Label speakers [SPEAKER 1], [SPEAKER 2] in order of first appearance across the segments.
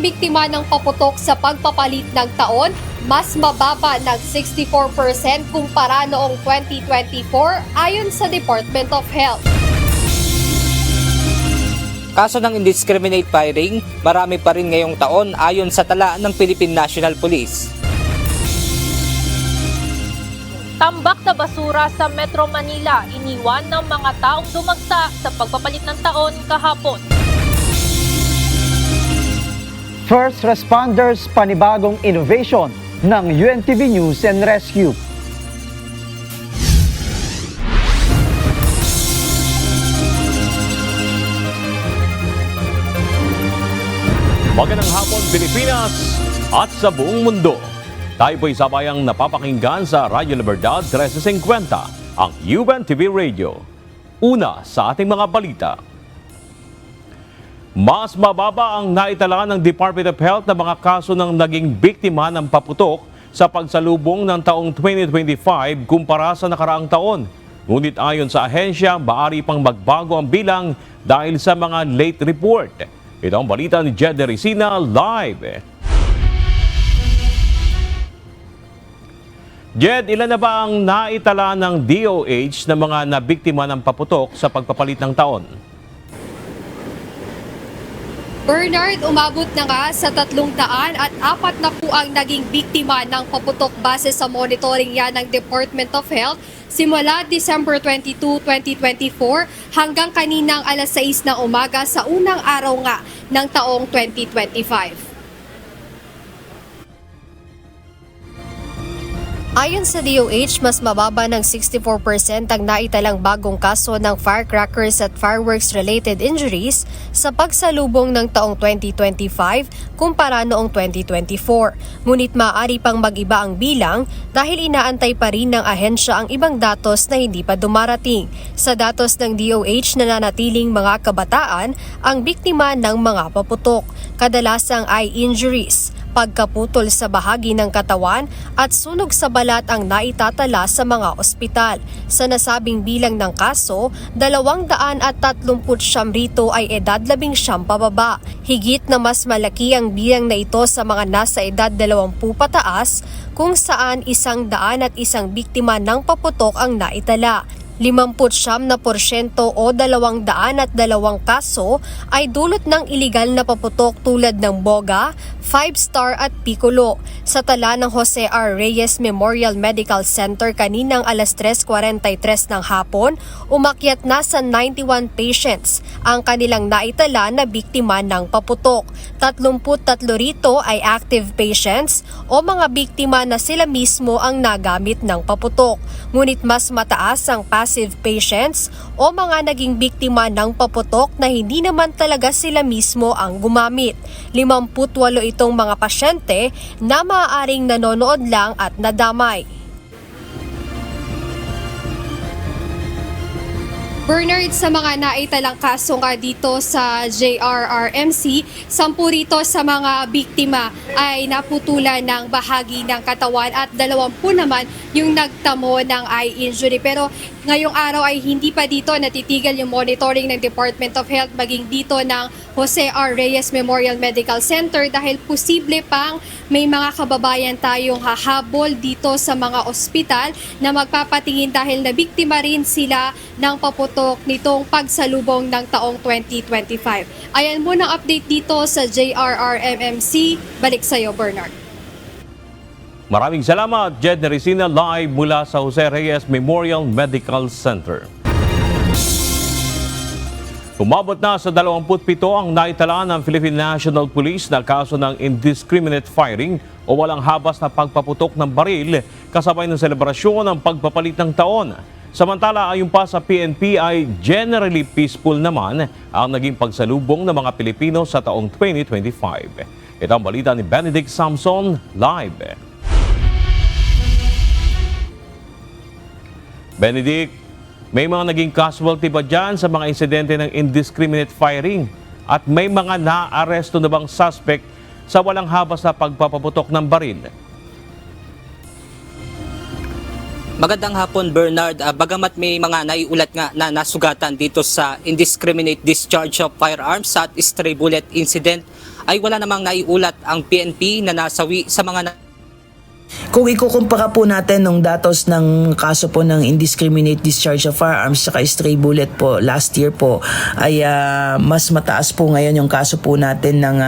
[SPEAKER 1] nabiktima ng paputok sa pagpapalit ng taon, mas mababa ng 64% kumpara noong 2024 ayon sa Department of Health.
[SPEAKER 2] Kaso ng indiscriminate firing, marami pa rin ngayong taon ayon sa tala ng Philippine National Police.
[SPEAKER 3] Tambak na basura sa Metro Manila, iniwan ng mga taong dumagsa sa pagpapalit ng taon kahapon.
[SPEAKER 4] First responders panibagong innovation ng UNTV News and Rescue.
[SPEAKER 5] Magandang hapon Pilipinas at sa buong mundo. Tayo po'y sabayang napapakinggan sa Radyo Libertad 1350, ang UNTV Radio. Una sa ating mga balita. Mas mababa ang naitala ng Department of Health na mga kaso ng naging biktima ng paputok sa pagsalubong ng taong 2025 kumpara sa nakaraang taon. Ngunit ayon sa ahensya, maaari pang magbago ang bilang dahil sa mga late report. Ito ang balita ni Jed Resina live. Jed, ilan na ba ang naitala ng DOH na mga nabiktima ng paputok sa pagpapalit ng taon?
[SPEAKER 1] Bernard, umabot na nga sa 300 at 4 na po ang naging biktima ng paputok base sa monitoring yan ng Department of Health simula December 22, 2024 hanggang kaninang alas 6 ng umaga sa unang araw nga ng taong 2025. Ayon sa DOH, mas mababa ng 64% ang naitalang bagong kaso ng firecrackers at fireworks-related injuries sa pagsalubong ng taong 2025 kumpara noong 2024. Ngunit maaari pang mag-iba ang bilang dahil inaantay pa rin ng ahensya ang ibang datos na hindi pa dumarating. Sa datos ng DOH, nananatiling mga kabataan ang biktima ng mga paputok, kadalasang eye injuries, pagkaputol sa bahagi ng katawan at sunog sa balat ang naitatala sa mga ospital. Sa nasabing bilang ng kaso, 239 rito ay edad 19 pababa. Higit na mas malaki ang bilang na ito sa mga nasa edad 20 pataas kung saan 101 biktima ng paputok ang naitala. 59% o 202 kaso ay dulot ng iligal na paputok tulad ng boga, 5-star at piccolo. Sa tala ng Jose R. Reyes Memorial Medical Center kaninang alas 3:43 ng hapon, umakyat na sa 91 patients ang kanilang naitala na biktima ng paputok. 33 rito ay active patients o mga biktima na sila mismo ang nagamit ng paputok. Ngunit mas mataas ang passive patients o mga naging biktima ng paputok na hindi naman talaga sila mismo ang gumamit. 58 itong mga pasyente na maaaring nanonood lang at nadamay. Bernard, sa mga naitalang kaso nga dito sa JRRMC, 10 rito sa mga biktima ay naputulan ng bahagi ng katawan at 20 naman yung nagtamo ng eye injury. Pero ngayong araw ay hindi pa dito natitigil yung monitoring ng Department of Health maging dito ng Jose R. Reyes Memorial Medical Center dahil posible pang may mga kababayan tayong hahabol dito sa mga ospital na magpapatingin dahil nabiktima rin sila ng paputok nitong pagsalubong ng taong 2025. Ayan muna ang update dito sa JRRMMC. Balik sa iyo, Bernard.
[SPEAKER 5] Maraming salamat, Jed Resina live mula sa Jose Reyes Memorial Medical Center. Umabot na sa 27 ang naitala ng Philippine National Police na kaso ng indiscriminate firing o walang habas na pagpaputok ng baril kasabay ng selebrasyon ng pagpapalit ng taon. Samantala, ayon pa sa PNP ay generally peaceful naman ang naging pagsalubong ng mga Pilipino sa taong 2025. Ito ang balita ni Benedict Samson live. Benedict, may mga naging casualty ba dyan sa mga insidente ng indiscriminate firing? At may mga na-aresto na bang suspect sa walang habas na pagpapaputok ng baril?
[SPEAKER 2] Magandang hapon, Bernard. Bagamat may mga naiulat nga na nasugatan dito sa indiscriminate discharge of firearms at stray bullet incident, ay wala namang naiulat ang PNP na nasawi sa mga
[SPEAKER 6] Kung ikukumpara po natin nung datos ng kaso po ng indiscriminate discharge of firearms saka stray bullet po last year po ay mas mataas po ngayon yung kaso po natin ng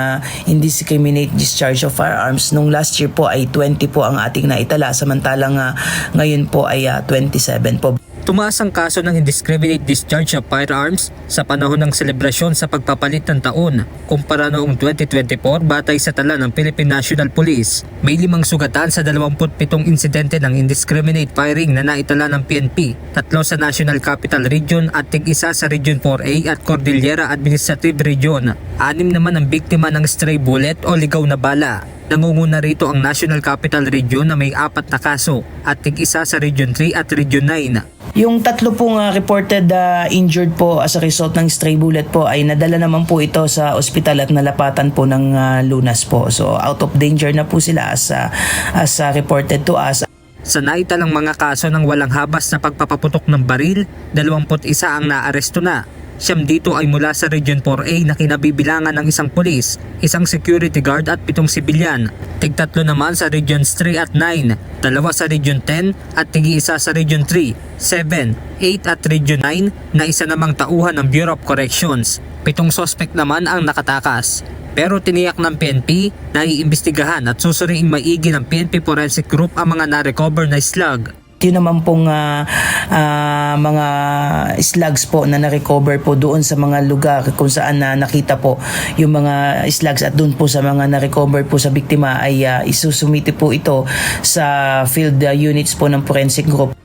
[SPEAKER 6] indiscriminate discharge of firearms. Nung last year po ay 20 po ang ating naitala, samantalang ngayon po ay 27 po.
[SPEAKER 2] Tumaas ang kaso ng indiscriminate discharge of firearms sa panahon ng selebrasyon sa pagpapalit ng taon. Kumpara noong 2024, batay sa tala ng Philippine National Police, may 5 sugatan sa 27 insidente ng indiscriminate firing na naitala ng PNP, 3 sa National Capital Region at tig-1 sa Region 4A at Cordillera Administrative Region. 6 naman ang biktima ng stray bullet o ligaw na bala. Nangunguna rito ang National Capital Region na may 4 na kaso at tig-1 sa Region 3 at Region 9.
[SPEAKER 6] Yung 3 pong reported injured po as a result ng stray bullet po ay nadala naman po ito sa ospital at nalapatan po ng lunas po. So out of danger na po sila as reported to us.
[SPEAKER 2] Sa naitalang mga kaso ng walang habas na pagpapaputok ng baril, 21 ang naaresto na. 9 dito ay mula sa Region 4A na kinabibilangan ng 1 pulis, 1 security guard at 7 sibilyan. Tig-3 naman sa Regions 3 at 9, 2 sa Region 10 at tig-1 sa Region 3, 7, 8 at Region 9 na isa namang tauhan ng Bureau of Corrections. 7 suspect naman ang nakatakas. Pero tiniyak ng PNP na iimbestigahan at susuriing maigi ng PNP Forensic Group ang mga na-recover na slug.
[SPEAKER 6] Yun naman pong mga slugs po na na-recover po doon sa mga lugar kung saan nakita po yung mga slugs at doon po sa mga na-recover po sa biktima ay isusumiti po ito sa field units po ng Forensic Group.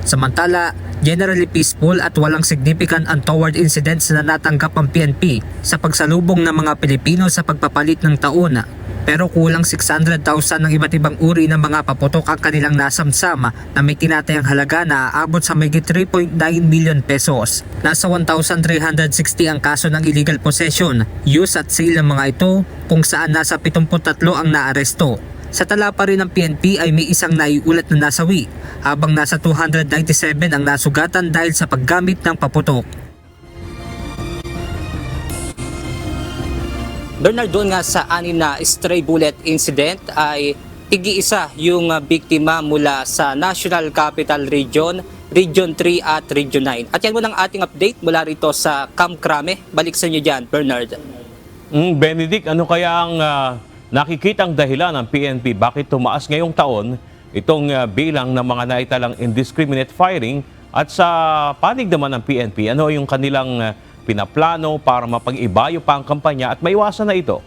[SPEAKER 2] Samantala, generally peaceful at walang significant untoward incidents na natanggap ang PNP sa pagsalubong ng mga Pilipino sa pagpapalit ng taon. Pero kulang 600,000 ng iba't ibang uri ng mga paputok ang kanilang nasamsam na may tinatayang halaga na aabot sa mahigit 3.9 million pesos. Nasa 1,360 ang kaso ng illegal possession, use at sale ng mga ito kung saan nasa 73 ang naaresto. Sa tala pa rin ng PNP ay may 1 naiulat na nasawi, habang nasa 297 ang nasugatan dahil sa paggamit ng paputok. Bernard, doon nga sa 6 na stray bullet incident ay tig-1 yung biktima mula sa National Capital Region, Region 3 at Region 9. At yan mo ng ating update mula rito sa Camp Crame. Balik sa inyo dyan, Bernard.
[SPEAKER 5] Benedict, ano kaya ang nakikitang dahilan ng PNP? Bakit tumaas ngayong taon itong bilang ng mga naitalang indiscriminate firing? At sa panig naman ng PNP, ano yung kanilang pinaplano para mapag-ibayo pa ang kampanya at maiwasan na ito?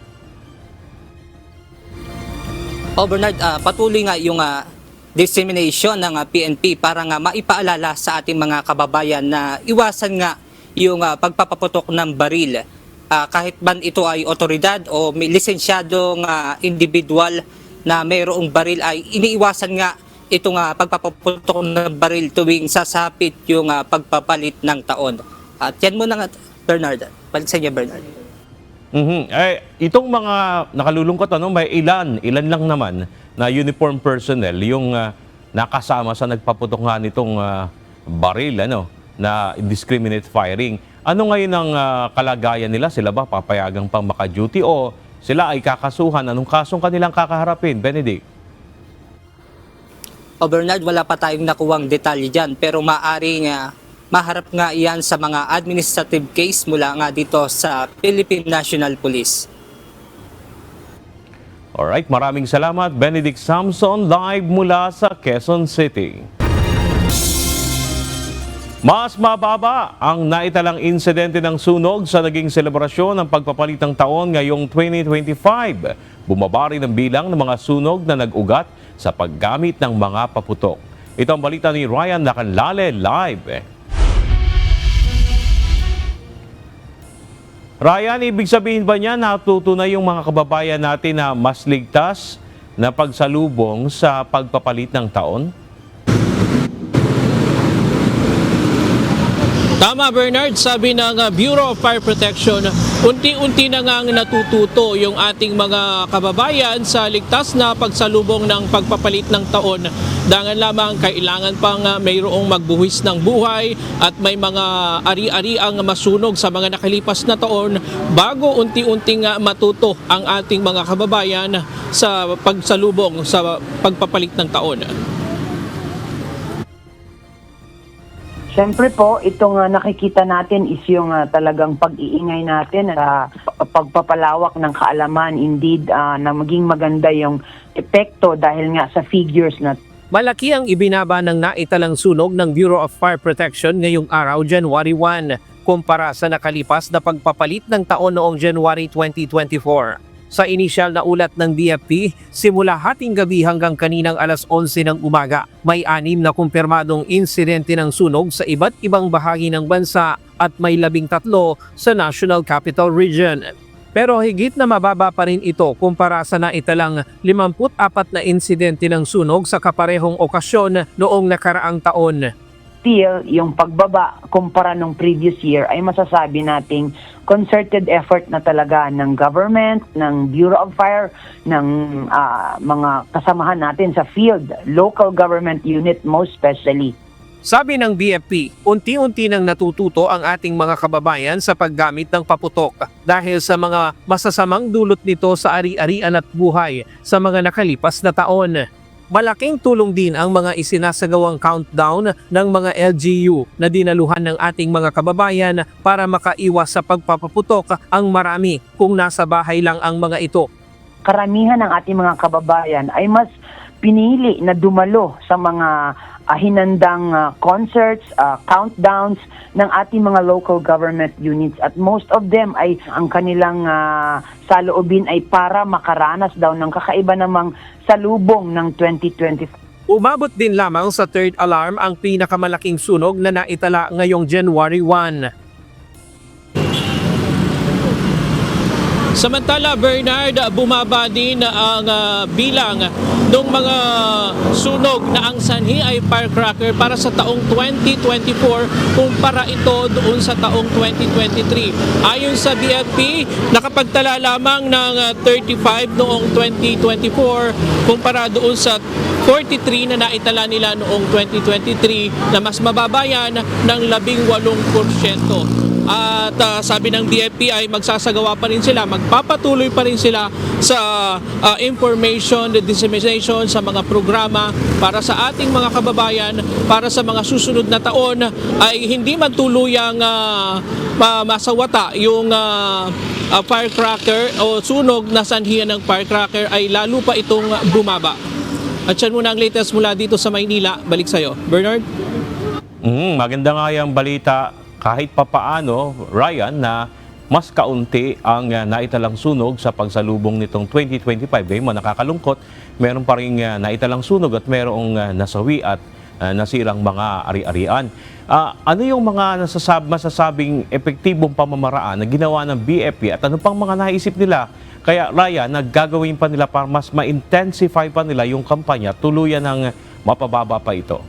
[SPEAKER 2] Bernard, patuloy nga yung dissemination ng PNP para nga maipaalala sa ating mga kababayan na iwasan nga yung pagpapaputok ng baril. Kahit man ito ay otoridad o may lisensyadong individual na mayroong baril, ay iniiwasan nga itong pagpapaputok ng baril tuwing sasapit yung pagpapalit ng taon. At yan muna nga, Bernard. Balik sa inyo, Bernard.
[SPEAKER 5] Itong mga nakalulungkot, may ilan lang naman na uniform personnel yung nakasama sa nagpaputok nga nitong baril na indiscriminate firing. Ano ngayon ang kalagayan nila? Sila ba papayagang pang maka-duty o sila ay kakasuhan? Anong kasong kanilang kakaharapin, Benedict?
[SPEAKER 2] Bernard, wala pa tayong nakuwang detalye dyan, pero maaring maharap nga iyan sa mga administrative case mula nga dito sa Philippine National Police.
[SPEAKER 5] Alright, maraming salamat. Benedict Samson, live mula sa Quezon City. Mas mababa ang naitalang insidente ng sunog sa naging selebrasyon ng pagpapalit ng taon ngayong 2025. Bumaba rin ang bilang ng mga sunog na nag-ugat sa paggamit ng mga paputok. Ito ang balita ni Ryan Lacanlale live. Ryan, ibig sabihin ba niya natutunay yung mga kababayan natin na mas ligtas na pagsalubong sa pagpapalit ng taon?
[SPEAKER 7] Tama Bernard, sabi ng Bureau of Fire Protection, unti-unti na ngang natututo yung ating mga kababayan sa ligtas na pagsalubong ng pagpapalit ng taon. Dangan lamang kailangan pang mayroong magbuwis ng buhay at may mga ari-ariang masunog sa mga nakalipas na taon bago unti-unting matuto ang ating mga kababayan sa pagsalubong sa pagpapalit ng taon.
[SPEAKER 8] Siyempre po, itong nakikita natin is yung talagang pag-iingay natin sa pagpapalawak ng kaalaman. Indeed, na maging maganda yung epekto dahil nga sa figures na.
[SPEAKER 7] Malaki ang ibinaba ng naitalang sunog ng Bureau of Fire Protection ngayong araw, January 1, kumpara sa nakalipas na pagpapalit ng taon noong January 2024. Sa inisyal na ulat ng BFP, simula hating gabi hanggang kaninang alas 11 ng umaga, may 6 na kumpirmadong insidente ng sunog sa iba't ibang bahagi ng bansa at may 13 sa National Capital Region. Pero higit na mababa pa rin ito kumpara sa naitalang 54 na insidente ng sunog sa kaparehong okasyon noong nakaraang taon.
[SPEAKER 8] Still, yung pagbaba kumpara nung previous year ay masasabi nating concerted effort na talaga ng government, ng Bureau of Fire, ng mga kasamahan natin sa field, local government unit most especially.
[SPEAKER 7] Sabi ng BFP, unti-unti nang natututo ang ating mga kababayan sa paggamit ng paputok dahil sa mga masasamang dulot nito sa ari-arian at buhay sa mga nakalipas na taon. Malaking tulong din ang mga isinasagawang countdown ng mga LGU na dinaluhan ng ating mga kababayan para makaiwas sa pagpapaputok ang marami kung nasa bahay lang ang mga ito.
[SPEAKER 8] Karamihan ng ating mga kababayan ay mas pinili na dumalo sa mga hinandang concerts, countdowns ng ating mga local government units at most of them ay ang kanilang saloobin ay para makaranas daw ng kakaiba namang salubong ng 2025.
[SPEAKER 7] Umabot din lamang sa third alarm ang pinakamalaking sunog na naitala ngayong January 1. Samantala, Bernard, bumaba din ang bilang ng mga sunog na ang sanhi ay firecracker para sa taong 2024 kumpara ito doon sa taong 2023. Ayon sa BFP, nakapagtala lamang ng 35 noong 2024 kumpara doon sa 43 na naitala nila noong 2023 na mas mababa yan ng 18%. At sabi ng DFP ay magsasagawa pa rin sila, magpapatuloy pa rin sila sa information dissemination sa mga programa para sa ating mga kababayan para sa mga susunod na taon ay hindi man tuluyang masawata yung firecracker o sunog na sanhiyan ng firecracker ay lalo pa itong bumaba. At yan muna ang latest mula dito sa Maynila. Balik sa'yo, Bernard.
[SPEAKER 5] Maganda nga yung balita kahit papaano, Ryan, na mas kaunti ang naitalang sunog sa pagsalubong nitong 2025. Gayun mo, nakakalungkot, meron pa rin naitalang sunog at merong nasawi at nasirang mga ari-arian. Ano yung mga masasabing epektibong pamamaraan na ginawa ng BFP at ano pang mga naisip nila? Kaya Ryan, naggagawin pa nila para mas ma-intensify pa nila yung kampanya, tuluyan ng mapababa pa ito.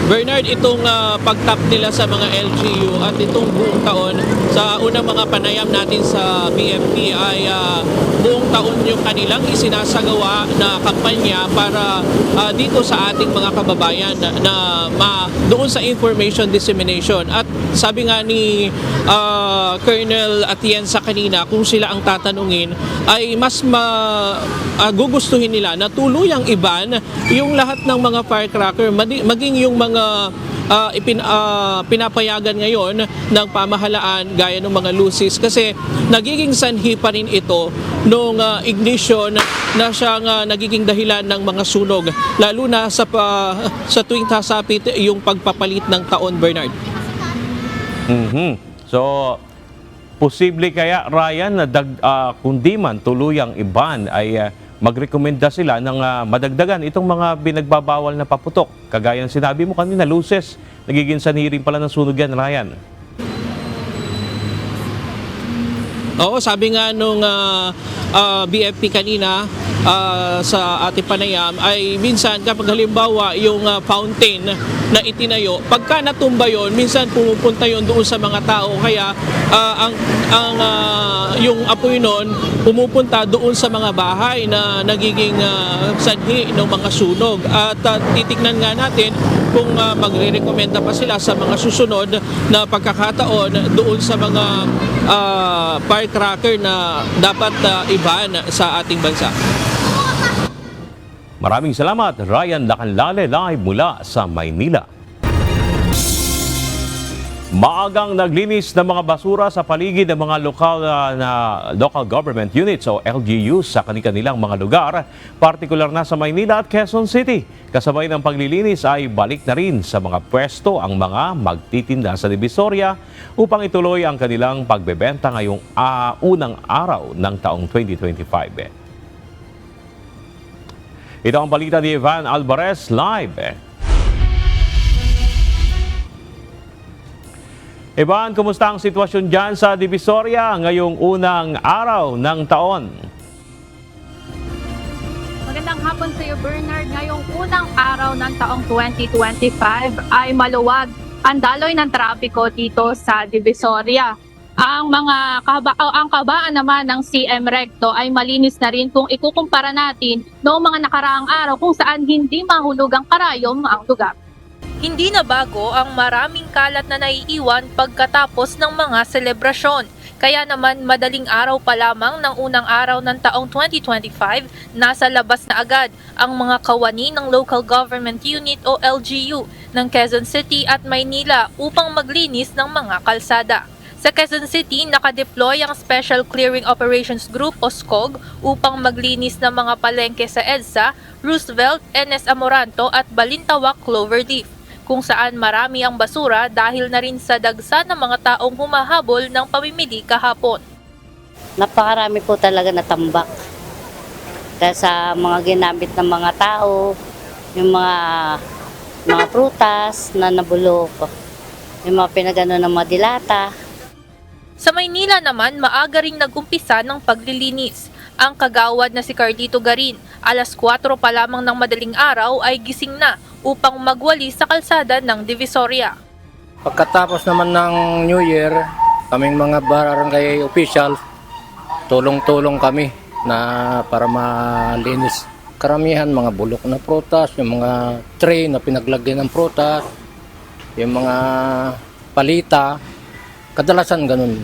[SPEAKER 7] Bernard, itong pagtap nila sa mga LGU at itong buong taon, sa unang mga panayam natin sa BFP ay buong taon yung kanilang isinasagawa na kampanya para dito sa ating mga kababayan na doon sa information dissemination. At sabi nga ni Colonel Atienza kanina, kung sila ang tatanungin, ay mas gugustuhin nila na tuluyang iban yung lahat ng mga firecracker, maging yung mga pinapayagan ngayon ng pamahalaan gaya ng mga lucis kasi nagiging sanhi pa rin ito nung ignition na siyang nagiging dahilan ng mga sunog lalo na sa tuwing sasapit yung pagpapalit ng taon, Bernard.
[SPEAKER 5] So, posible kaya, Ryan, na kundi man tuluyang iban ay magrekomenda sila ng madagdagan itong mga binagbabawal na paputok. Kagaya ng sinabi mo kanina, luces, nagiging sanhi rin pala ng sunog yan, Ryan.
[SPEAKER 7] Oo, sabi nga nung BFP kanina sa ating panayam ay minsan kapag halimbawa yung fountain na itinayo, pagka natumba yon, minsan pumupunta yon doon sa mga tao, kaya yung apoy nun pumupunta doon sa mga bahay na nagiging sanhi ng mga sunog. At titignan nga natin kung magre-recommenda pa sila sa mga susunod na pagkakataon doon sa mga firecracker na dapat iban sa ating bansa.
[SPEAKER 5] Maraming salamat, Ryan Lacanlale, live mula sa Maynila. Maagang naglinis ng mga basura sa paligid ng mga local government units o LGUs sa kanilang mga lugar, partikular na sa Maynila at Quezon City. Kasabay ng paglilinis ay balik na rin sa mga pwesto ang mga magtitinda sa Divisoria upang ituloy ang kanilang pagbebenta ngayong unang araw ng taong 2025. Ito ang balita ni Ivan Alvarez live. Ivan, kumusta ang sitwasyon dyan sa Divisoria ngayong unang araw ng taon?
[SPEAKER 3] Magandang hapon sa iyo, Bernard. Ngayong unang araw ng taong 2025 ay maluwag ang daloy ng trapiko dito sa Divisoria. Ang kabaan naman ng CM Recto ay malinis na rin kung ikukumpara natin noong mga nakaraang araw kung saan hindi mahulugang karayom ang lugar. Hindi na bago ang maraming kalat na naiiwan pagkatapos ng mga selebrasyon. Kaya naman madaling araw pa lamang ng unang araw ng taong 2025, nasa labas na agad ang mga kawani ng Local Government Unit o LGU ng Quezon City at Maynila upang maglinis ng mga kalsada. Sa Quezon City, nakadeploy ang Special Clearing Operations Group o SCOG upang maglinis ng mga palengke sa EDSA, Roosevelt, NS Amoranto at Balintawak Cloverleaf, kung saan marami ang basura dahil na rin sa dagsa ng mga taong humahabol ng pamimili kahapon.
[SPEAKER 9] Napakarami po talaga na tambak. Dahil sa mga ginamit ng mga tao, yung mga prutas na nabulok, yung mga pinagano ng mga dilata.
[SPEAKER 3] Sa Maynila naman, maaga ring nag-umpisa ng paglilinis. Ang kagawad na si Carlito Garin, alas 4 pa lamang ng madaling araw ay gising na upang magwalis sa kalsada ng Divisoria.
[SPEAKER 10] Pagkatapos naman ng New Year, kaming mga barangay official, tulong-tulong kami na para malinis. Karamihan mga bulok na prutas, yung mga tray na pinaglagyan ng prutas, yung mga palita, kadalasan ganun.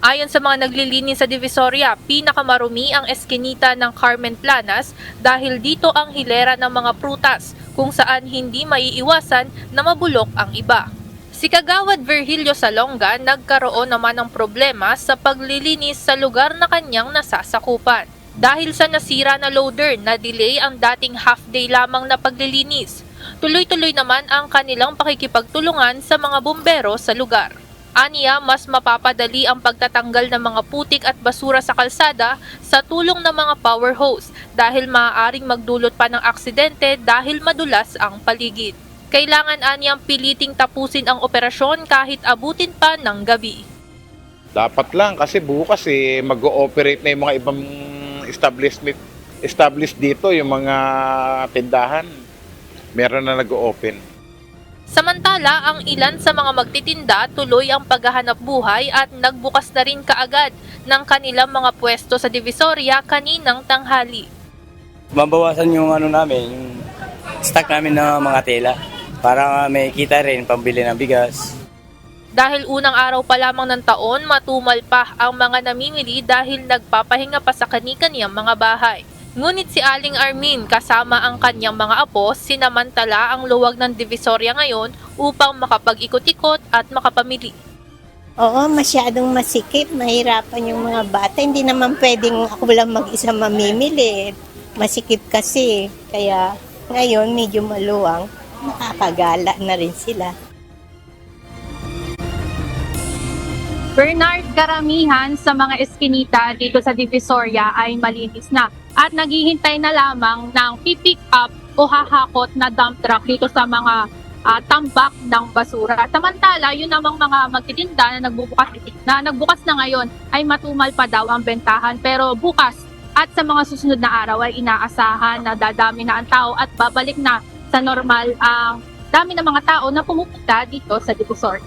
[SPEAKER 3] Ayon sa mga naglilinis sa Divisoria, pinakamarumi ang eskinita ng Carmen Planas dahil dito ang hilera ng mga prutas kung saan hindi maiiwasan na mabulok ang iba. Si Kagawad Virgilio Salonga nagkaroon naman ng problema sa paglilinis sa lugar na kanyang nasasakupan. Dahil sa nasira na loader na delay ang dating half-day lamang na paglilinis. Tuloy-tuloy naman ang kanilang pakikipagtulungan sa mga bumbero sa lugar. Aniya, mas mapapadali ang pagtatanggal ng mga putik at basura sa kalsada sa tulong ng mga power hose dahil maaaring magdulot pa ng aksidente dahil madulas ang paligid. Kailangan aniyang piliting tapusin ang operasyon kahit abutin pa ng gabi.
[SPEAKER 11] Dapat lang kasi bukas mag-ooperate na yung mga ibang established dito, yung mga tindahan. Meron na nag-open.
[SPEAKER 3] Samantala, ang ilan sa mga magtitinda tuloy ang paghahanap buhay at nagbukas na rin kaagad ng kanilang mga pwesto sa Divisoria kaninang tanghali.
[SPEAKER 12] Mabawasan yung yung stock namin ng mga tela para may kita rin pambili ng bigas.
[SPEAKER 3] Dahil unang araw pa lamang ng taon, matumal pa ang mga namimili dahil nagpapahinga pa sa kani-kaniyang mga bahay. Ngunit si Aling Armin kasama ang kanyang mga apo sinamantala ang luwag ng Divisoria ngayon upang makapag-ikot-ikot at makapamili.
[SPEAKER 9] Oo, masyadong masikip. Mahirapan yung mga bata. Hindi naman pwedeng ako lang mag-isa mamimili. Masikip kasi. Kaya ngayon medyo maluwang. Nakakagala na rin sila.
[SPEAKER 3] Bernard, karamihan sa mga eskinita dito sa Divisoria ay malinis na at naghihintay na lamang ng pipick up o hahakot na dump truck dito sa mga tambak ng basura. Samantala, yun namang mga magtitinda na nagbukas na ngayon ay matumal pa daw ang bentahan. Pero bukas at sa mga susunod na araw ay inaasahan na dadami na ang tao at babalik na sa normal ang dami ng mga tao na pumupunta dito sa Divisoria.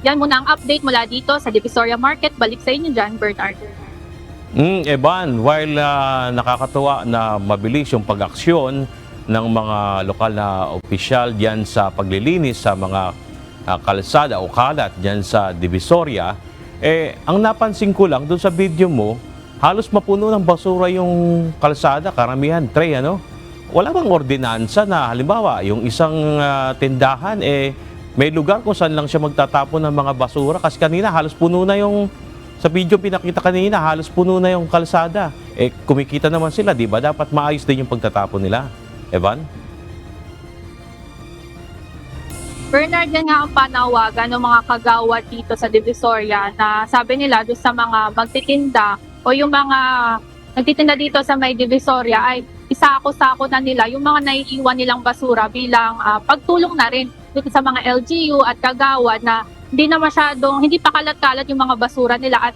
[SPEAKER 3] Yan muna ang update mula dito sa Divisoria Market. Balik sa inyo dyan, Bernard.
[SPEAKER 5] Evan, while nakakatuwa na mabilis yung pag-aksyon ng mga lokal na opisyal diyan sa paglilinis sa mga kalsada o kalat diyan sa Divisoria, ang napansin ko lang doon sa video mo, halos mapuno ng basura yung kalsada, karamihan, Trey, ano? Wala bang ordinansa na halimbawa yung isang tindahan may lugar kung saan lang siya magtatapon ng mga basura? Kasi kanina halos puno na yung, sa video pinakita kanina, halos puno na yung kalsada. Kumikita naman sila, di ba? Dapat maayos din yung pagtatapon nila. Evan?
[SPEAKER 3] Bernard, yan nga ang panawagan ng mga kagawad dito sa Divisoria na sabi nila doon sa mga magtitinda o yung mga nagtitinda dito sa may Divisoria ay isako-sako na nila yung mga naiiwan nilang basura bilang pagtulong na rin dito sa mga LGU at kagawad na hindi pa kalat-kalat yung mga basura nila at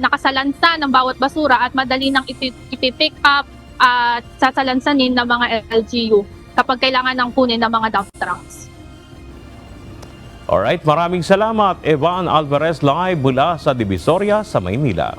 [SPEAKER 3] nakasalansa ng bawat basura at madali nang ipipick up at sasalansanin ng mga LGU kapag kailangan ng kunin ng mga dump trucks.
[SPEAKER 5] Alright, maraming salamat, Evan Alvarez live mula sa Divisoria sa Maynila.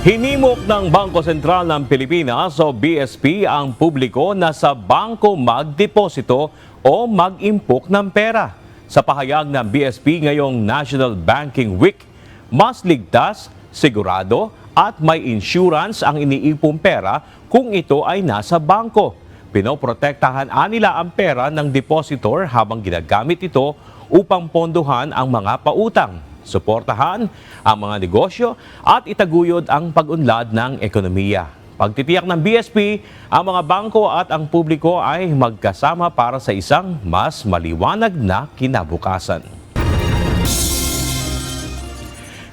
[SPEAKER 5] Hinimok ng Bangko Sentral ng Pilipinas o BSP ang publiko na sa bangko magdeposito o mag-impok ng pera. Sa pahayag ng BSP ngayong National Banking Week, mas ligtas, sigurado at may insurance ang iniipong pera kung ito ay nasa bangko. Pinoprotektahan nila ang pera ng depositor habang ginagamit ito upang pondohan ang mga pautang, suportahan ang mga negosyo at itaguyod ang pag-unlad ng ekonomiya. Pagtitiyak ng BSP, ang mga bangko at ang publiko ay magkasama para sa isang mas maliwanag na kinabukasan.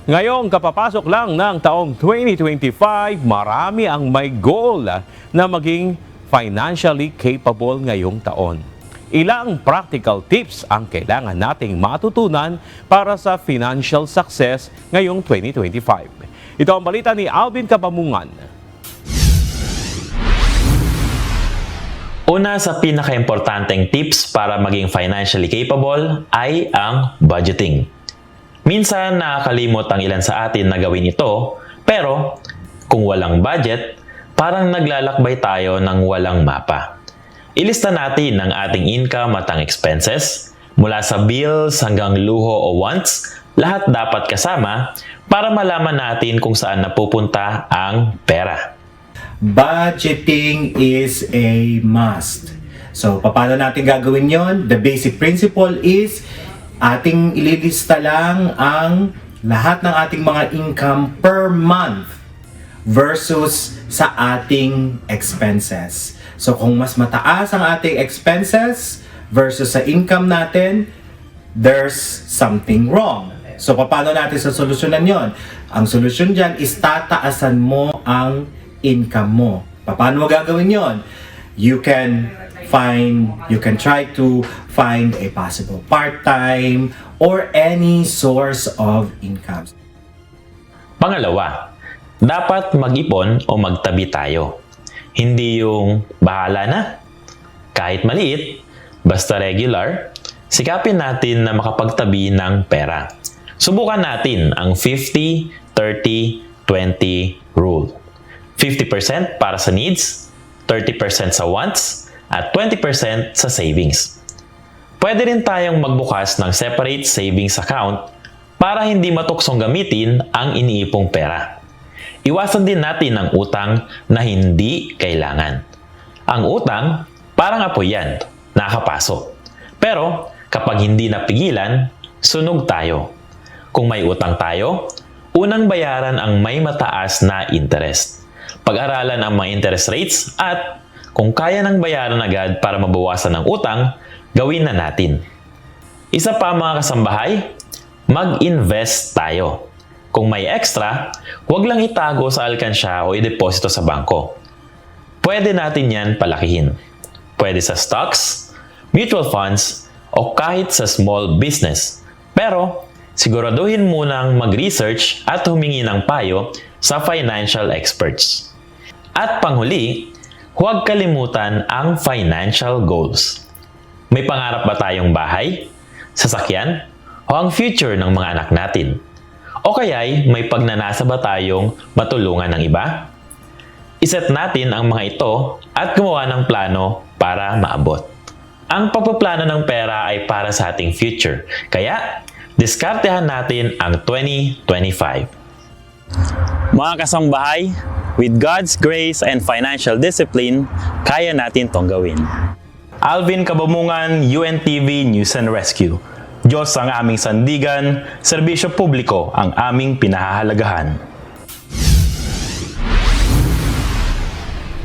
[SPEAKER 5] Ngayong kapapasok lang ng taong 2025, marami ang may goal na maging financially capable ngayong taon. Ilang practical tips ang kailangan nating matutunan para sa financial success ngayong 2025. Ito ang balita ni Alvin Kapamungan.
[SPEAKER 13] Una sa pinaka-importanteng tips para maging financially capable ay ang budgeting. Minsan nakakalimot ang ilan sa atin na gawin ito, pero kung walang budget, parang naglalakbay tayo ng walang mapa. Ilista natin ang ating income at ang expenses, mula sa bills hanggang luho o wants, lahat dapat kasama para malaman natin kung saan napupunta ang pera.
[SPEAKER 14] Budgeting is a must. So, paano natin gagawin yon? The basic principle is ating ililista lang ang lahat ng ating mga income per month versus sa ating expenses. So kung mas mataas ang ating expenses versus sa income natin, there's something wrong. So paano natin solusyonan yon? Ang solusyon dyan is tataasan mo ang income mo. Paano mo gagawin yon? You can try to find a possible part-time or any source of income.
[SPEAKER 13] Pangalawa, dapat mag-ipon o magtabi tayo. Hindi yung bahala na. Kahit maliit, basta regular, sikapin natin na makapagtabi ng pera. Subukan natin ang 50-30-20 rule. 50% para sa needs, 30% sa wants, at 20% sa savings. Pwede rin tayong magbukas ng separate savings account para hindi matuksong gamitin ang iniipong pera. Iwasan din natin ang utang na hindi kailangan. Ang utang, parang apoy yan, nakapasok. Pero kapag hindi napigilan, sunog tayo. Kung may utang tayo, unang bayaran ang may mataas na interest. Pag-aralan ang mga interest rates at kung kaya nang bayaran agad para mabawasan ang utang, gawin na natin. Isa pa mga kasambahay, mag-invest tayo. Kung may extra, huwag lang itago sa alkansya o i-deposito sa bangko. Pwede natin yan palakihin. Pwede sa stocks, mutual funds, o kahit sa small business. Pero, siguraduhin munang mag-research at humingi ng payo sa financial experts. At panghuli, huwag kalimutan ang financial goals. May pangarap ba tayong bahay, sasakyan, o ang future ng mga anak natin? O kaya'y may pagnanasa ba tayong matulungan ng iba? Iset natin ang mga ito at gumawa ng plano para maabot. Ang pagpaplano ng pera ay para sa ating future, kaya diskartehan natin ang 2025.
[SPEAKER 15] Mga kasambahay, with God's grace and financial discipline, kaya natin tong gawin.
[SPEAKER 13] Alvin Kabamungan, UNTV News and Rescue. Diyos ang aming sandigan, serbisyo publiko ang aming pinahahalagahan.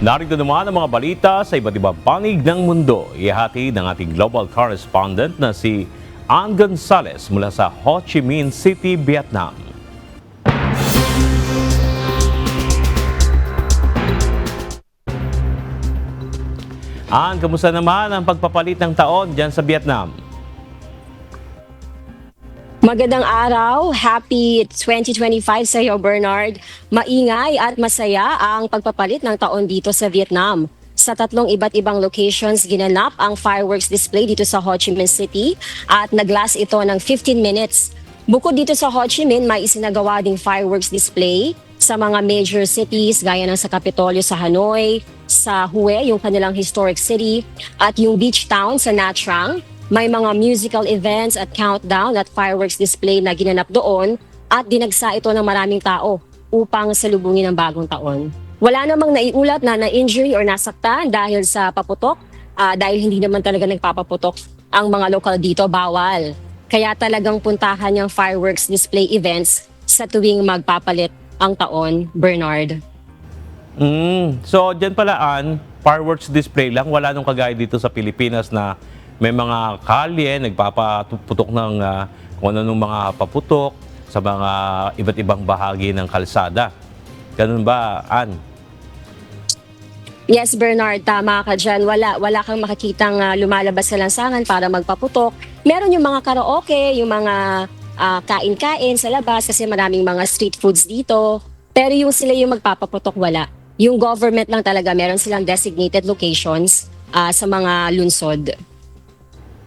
[SPEAKER 5] Narito naman ang mga balita sa iba't ibang panig ng mundo. Ihati ng ating global correspondent na si Ann Gonzalez mula sa Ho Chi Minh City, Vietnam. Ann, kamusta naman ang pagpapalit ng taon dyan sa Vietnam?
[SPEAKER 16] Magandang araw, happy 2025 sa iyo Bernard. Maingay at masaya ang pagpapalit ng taon dito sa Vietnam. Sa 3 iba't ibang locations ginanap ang fireworks display dito sa Ho Chi Minh City at nag-last ito ng 15 minutes. Bukod dito sa Ho Chi Minh, may isinagawa ding fireworks display sa mga major cities gaya ng sa Kapitolyo sa Hanoi, sa Hue, yung kanilang historic city, at yung beach town sa Nha Trang. May mga musical events at countdown at fireworks display na ginanap doon at dinagsa ito ng maraming tao upang salubungin ang bagong taon. Wala namang naiulat na na-injury or nasaktan dahil sa paputok, dahil hindi naman talaga nagpapaputok ang mga lokal dito, bawal. Kaya talagang puntahan yung fireworks display events sa tuwing magpapalit ang taon, Bernard.
[SPEAKER 5] So, dyan pala, Ann, fireworks display lang. Wala nung kagaya dito sa Pilipinas na may mga kalye, nagpapaputok ng kung ano nung mga paputok sa mga iba't ibang bahagi ng kalsada. Ganun ba, Ann?
[SPEAKER 16] Yes, Bernard, tama ka dyan. Wala kang makikitang lumalabas sa lansangan para magpaputok. Meron yung mga karaoke, yung mga kain-kain sa labas kasi maraming mga street foods dito. Pero yung sila yung magpapaputok, wala. Yung government lang talaga, meron silang designated locations sa mga lunsod.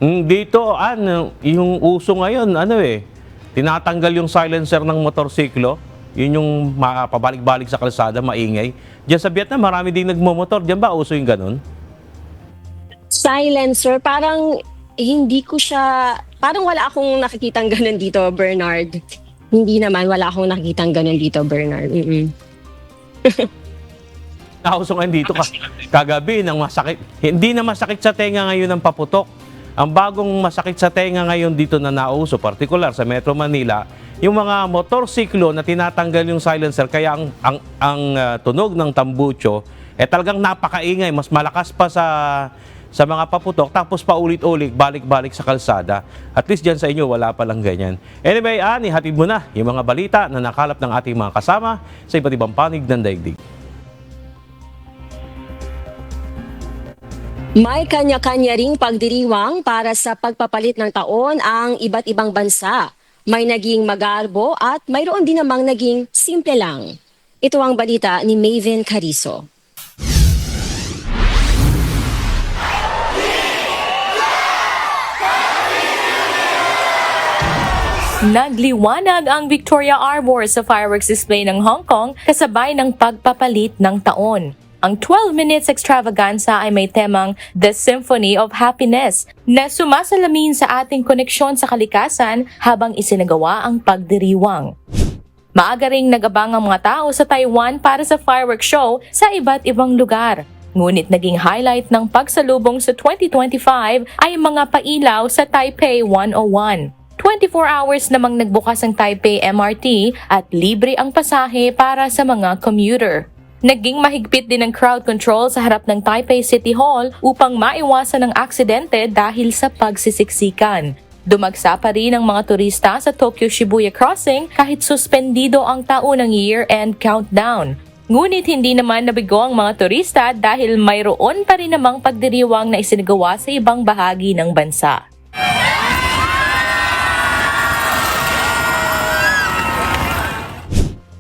[SPEAKER 5] Dito, yung uso ngayon, tinatanggal yung silencer ng motorsiklo. Yun yung pabalik-balik sa kalsada, maingay. Diyan sa Vietnam, marami din nagmomotor. Diyan ba uso yung ganun?
[SPEAKER 16] Silencer, parang hindi ko siya, parang wala akong nakikitang ganun dito, Bernard. Hindi naman, wala akong nakikitang ganun dito, Bernard.
[SPEAKER 5] Nauso ngayon dito kagabi ng masakit. Hindi na masakit sa tenga ngayon ng paputok. Ang bagong masakit sa tenga ngayon dito na nauso, particular sa Metro Manila, yung mga motorsiklo na tinatanggal yung silencer, kaya ang tunog ng tambucho, talagang napakaingay, mas malakas pa sa mga paputok, tapos paulit-ulit, balik-balik sa kalsada. At least dyan sa inyo, wala palang ganyan. Anyway, Ann, ihatid mo na yung mga balita na nakalap ng ating mga kasama sa iba't ibang panig ng daigdig.
[SPEAKER 16] May kanya-kanya ring pagdiriwang para sa pagpapalit ng taon ang iba't ibang bansa. May naging magarbo at mayroon din namang naging simple lang. Ito ang balita ni Maven Carizo.
[SPEAKER 17] Nagliwanag ang Victoria Arbor sa fireworks display ng Hong Kong kasabay ng pagpapalit ng taon. Ang 12 minutes extravaganza ay may temang The Symphony of Happiness na sumasalamin sa ating koneksyon sa kalikasan habang isinagawa ang pagdiriwang. Maaga ring nag-abang ang mga tao sa Taiwan para sa fireworks show sa iba't ibang lugar. Ngunit naging highlight ng pagsalubong sa 2025 ay mga pailaw sa Taipei 101. 24 hours namang nagbukas ang Taipei MRT at libre ang pasahe para sa mga commuter. Naging mahigpit din ang crowd control sa harap ng Taipei City Hall upang maiwasan ang aksidente dahil sa pagsisiksikan. Dumagsa pa rin ang mga turista sa Tokyo Shibuya Crossing kahit suspendido ang taunang year-end countdown. Ngunit hindi naman nabigo ang mga turista dahil mayroon pa rin namang pagdiriwang na isinagawa sa ibang bahagi ng bansa.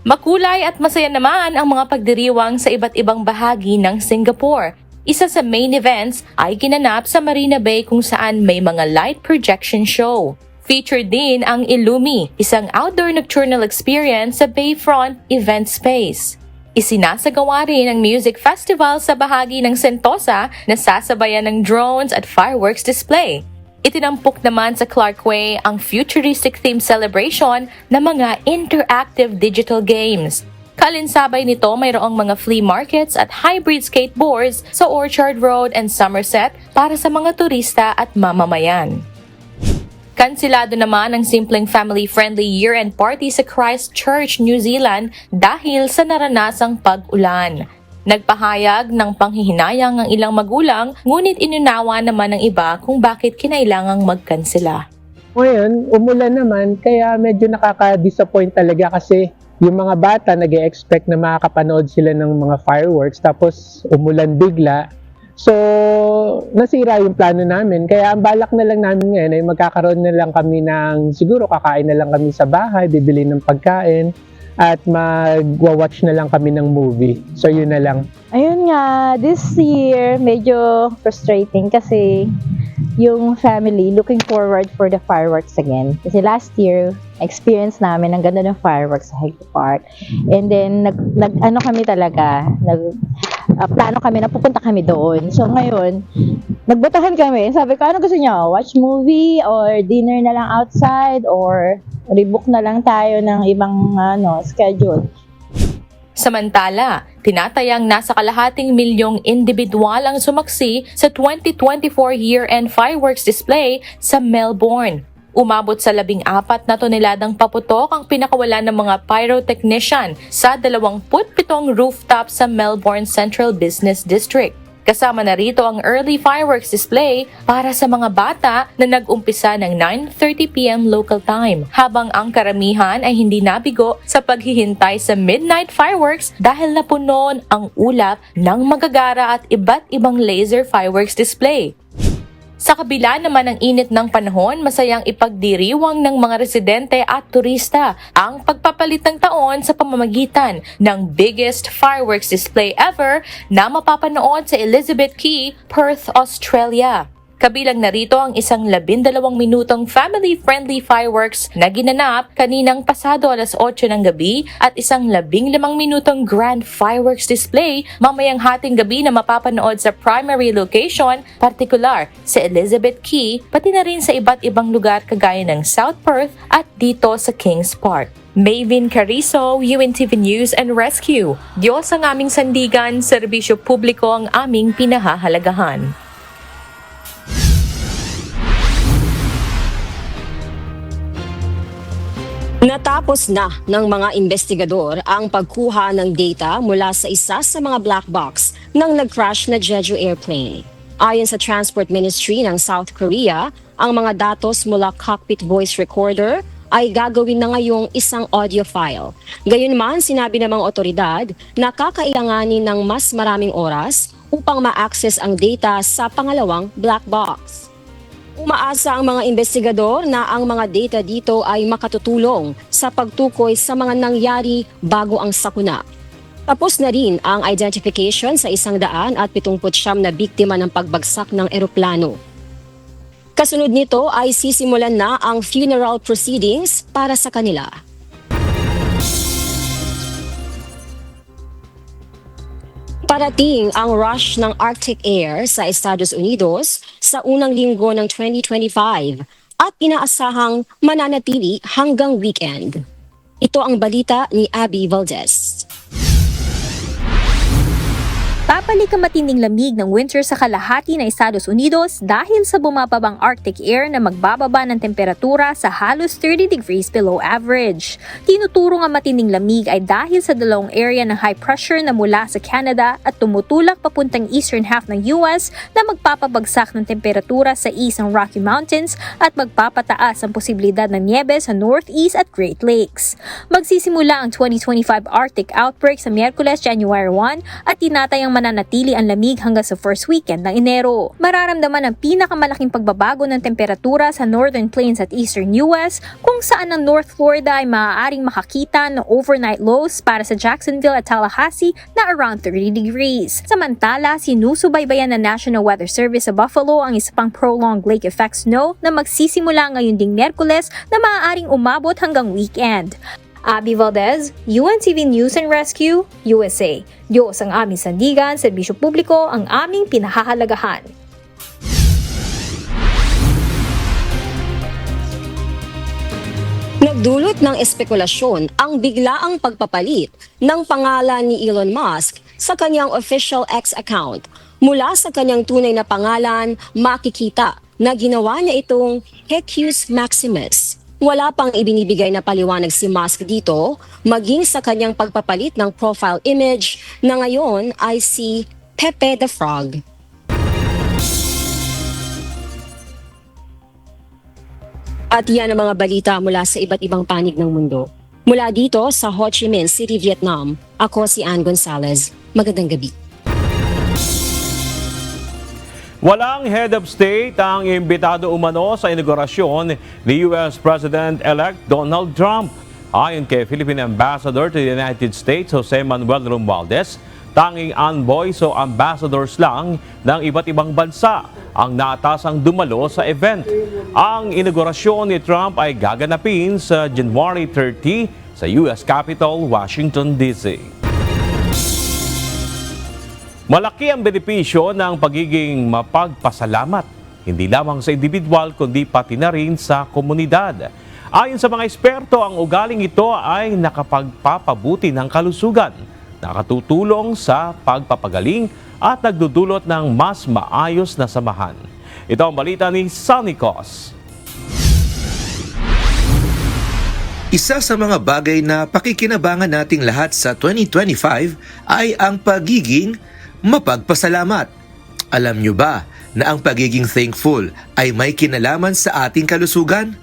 [SPEAKER 17] Makulay at masaya naman ang mga pagdiriwang sa iba't ibang bahagi ng Singapore. Isa sa main events ay ginanap sa Marina Bay kung saan may mga light projection show. Featured din ang Illumi, isang outdoor nocturnal experience sa Bayfront Event Space. Isinasagawa rin ang music festival sa bahagi ng Sentosa na sasabayan ng drones at fireworks display. Itinampok naman sa Clarkway ang futuristic theme celebration ng mga interactive digital games. Kalinsabay nito mayroong mga flea markets at hybrid skateboards sa Orchard Road and Somerset para sa mga turista at mamamayan. Kansilado naman ang simpleng family-friendly year-end party sa Christchurch, New Zealand dahil sa naranasang pag-ulan. Nagpahayag ng panghihinayang ang ilang magulang, ngunit inunawa naman ng iba kung bakit kinailangang magkansela.
[SPEAKER 18] Ngayon, umulan naman, kaya medyo nakaka-disappoint talaga kasi yung mga bata nag-e-expect na makakapanood sila ng mga fireworks tapos umulan bigla. So, nasira yung plano namin. Kaya ang balak na lang namin ngayon ay magkakaroon na lang kami ng, siguro kakain na lang kami sa bahay, bibili ng pagkain, at mag-watch na lang kami ng movie. So, yun na lang.
[SPEAKER 19] Ayun nga, this year, medyo frustrating kasi yung family looking forward for the fireworks again. Kasi last year, experience namin ang ganda ng fireworks sa Hagley Park. And then, nag-ano kami talaga, plano kami na pupunta kami doon. So ngayon, nagbotohan kami. Sabi ko, ano gusto niyo? Watch movie or dinner na lang outside or rebook na lang tayo ng ibang schedule.
[SPEAKER 17] Samantala, tinatayang nasa kalahating milyong individual ang sumaksi sa 2024 year-end fireworks display sa Melbourne. Umabot sa 14 na toneladang paputok ang pinakawala ng mga pyrotechnician sa 27 rooftop sa Melbourne Central Business District. Kasama na rito ang early fireworks display para sa mga bata na nag-umpisa ng 9:30 p.m. local time, habang ang karamihan ay hindi nabigo sa paghihintay sa midnight fireworks dahil napuno ang ulap ng magagara at iba't ibang laser fireworks display. Sa kabila naman ng init ng panahon, masayang ipagdiriwang ng mga residente at turista ang pagpapalit ng taon sa pamamagitan ng biggest fireworks display ever na mapapanood sa Elizabeth Quay, Perth, Australia. Kabilang narito ang isang 12 minutong family-friendly fireworks na ginanap kaninang pasado alas 8 ng gabi at isang 15 minutong grand fireworks display mamayang hating gabi na mapapanood sa primary location, partikular sa Elizabeth Quay, pati na rin sa iba't ibang lugar kagaya ng South Perth at dito sa Kings Park. Maven Carizo, UNTV News and Rescue. Diyos ang aming sandigan, serbisyo publiko ang aming pinahahalagahan.
[SPEAKER 16] Natapos na ng mga investigador ang pagkuha ng data mula sa isa sa mga black box ng nag-crash na Jeju airplane. Ayon sa Transport Ministry ng South Korea, ang mga datos mula cockpit voice recorder ay gagawin na ngayong isang audio file. Gayunman, sinabi ng mga otoridad na kakailanganin ng mas maraming oras upang ma-access ang data sa pangalawang black box. Umaasa ang mga investigador na ang mga data dito ay makatutulong sa pagtukoy sa mga nangyari bago ang sakuna. Tapos na rin ang identification sa 179 na biktima ng pagbagsak ng eroplano. Kasunod nito ay sisimulan na ang funeral proceedings para sa kanila. Parating ang rush ng Arctic air sa Estados Unidos sa unang linggo ng 2025 at inaasahang mananatili hanggang weekend. Ito ang balita ni Abby Valdez.
[SPEAKER 20] Babalik ang matinding lamig ng winter sa kalahati ng Estados Unidos dahil sa bumababang Arctic air na magbababa ng temperatura sa halos 30 degrees below average. Tinuturong ang matinding lamig ay dahil sa dalawang area ng high pressure na mula sa Canada at tumutulak papuntang eastern half ng US na magpapabagsak ng temperatura sa east ng Rocky Mountains at magpapataas ang posibilidad ng niebe sa Northeast at Great Lakes. Magsisimula ang 2025 Arctic outbreak sa Miyerkules, January 1 at tinatayang mananatili ang lamig hanggang sa first weekend ng Enero. Mararamdaman ang pinakamalaking pagbabago ng temperatura sa Northern Plains at Eastern US kung saan ang North Florida ay maaaring makakita ng overnight lows para sa Jacksonville at Tallahassee na around 30 degrees. Samantala, sinusubaybayan ng National Weather Service sa Buffalo ang isa pang prolonged lake effect snow na magsisimula ngayon ding Miyerkules na maaaring umabot hanggang weekend. Abby Valdez, UNTV News and Rescue, USA. Diyos ang aming sandigan, serbisyo publiko ang aming pinahahalagahan.
[SPEAKER 16] Nagdulot ng espekulasyon ang biglaang pagpapalit ng pangalan ni Elon Musk sa kanyang official X account. Mula sa kanyang tunay na pangalan, makikita na ginawa niya itong Hecus Maximus. Wala pang ibinibigay na paliwanag si Musk dito, maging sa kanyang pagpapalit ng profile image na ngayon ay si Pepe the Frog. At yan ang mga balita mula sa iba't ibang panig ng mundo. Mula dito sa Ho Chi Minh City, Vietnam, ako si Ann Gonzalez. Magandang gabi.
[SPEAKER 5] Walang head of state ang imbitado umano sa inaugurasyon ni US President-elect Donald Trump. Ayon kay Philippine Ambassador to the United States, Jose Manuel Romualdez, tanging envoys o ambassadors lang ng iba't ibang bansa ang naatasang dumalo sa event. Ang inaugurasyon ni Trump ay gaganapin sa January 30 sa US Capitol, Washington, D.C. Malaki ang benepisyo ng pagiging mapagpasalamat, hindi lamang sa individual kundi pati na rin sa komunidad. Ayon sa mga eksperto, ang ugaling ito ay nakapagpapabuti ng kalusugan, nakatutulong sa pagpapagaling at nagdudulot ng mas maayos na samahan. Ito ang balita ni Sunny Cos.
[SPEAKER 21] Isa sa mga bagay na pakikinabangan nating lahat sa 2025 ay ang pagiging mapagpasalamat. Alam nyo ba na ang pagiging thankful ay may kinalaman sa ating kalusugan?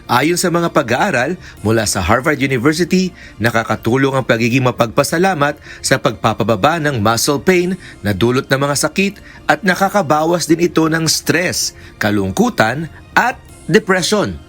[SPEAKER 21] Ayon sa mga pag-aaral mula sa Harvard University, nakakatulong ang pagiging mapagpasalamat sa pagpapababa ng muscle pain na dulot ng mga sakit at nakakabawas din ito ng stress, kalungkutan at depression.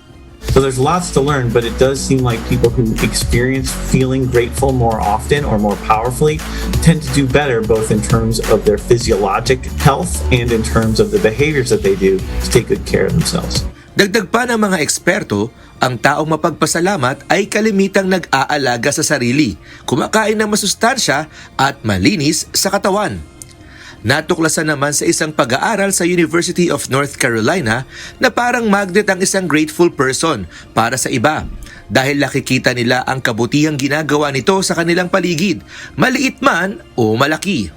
[SPEAKER 22] So there's lots to learn, but it does seem like people who experience feeling grateful more often or more powerfully tend to do better both in terms of their physiologic health and in terms of the behaviors that they do to take good care of themselves.
[SPEAKER 21] Dagdag pa ng mga eksperto, ang taong mapagpasalamat ay kalimitang nag-aalaga sa sarili, kumakain ng masustansya at malinis sa katawan. Natuklasan naman sa isang pag-aaral sa University of North Carolina na parang magnet ang isang grateful person para sa iba dahil nakikita nila ang kabutihang ginagawa nito sa kanilang paligid, maliit man o malaki.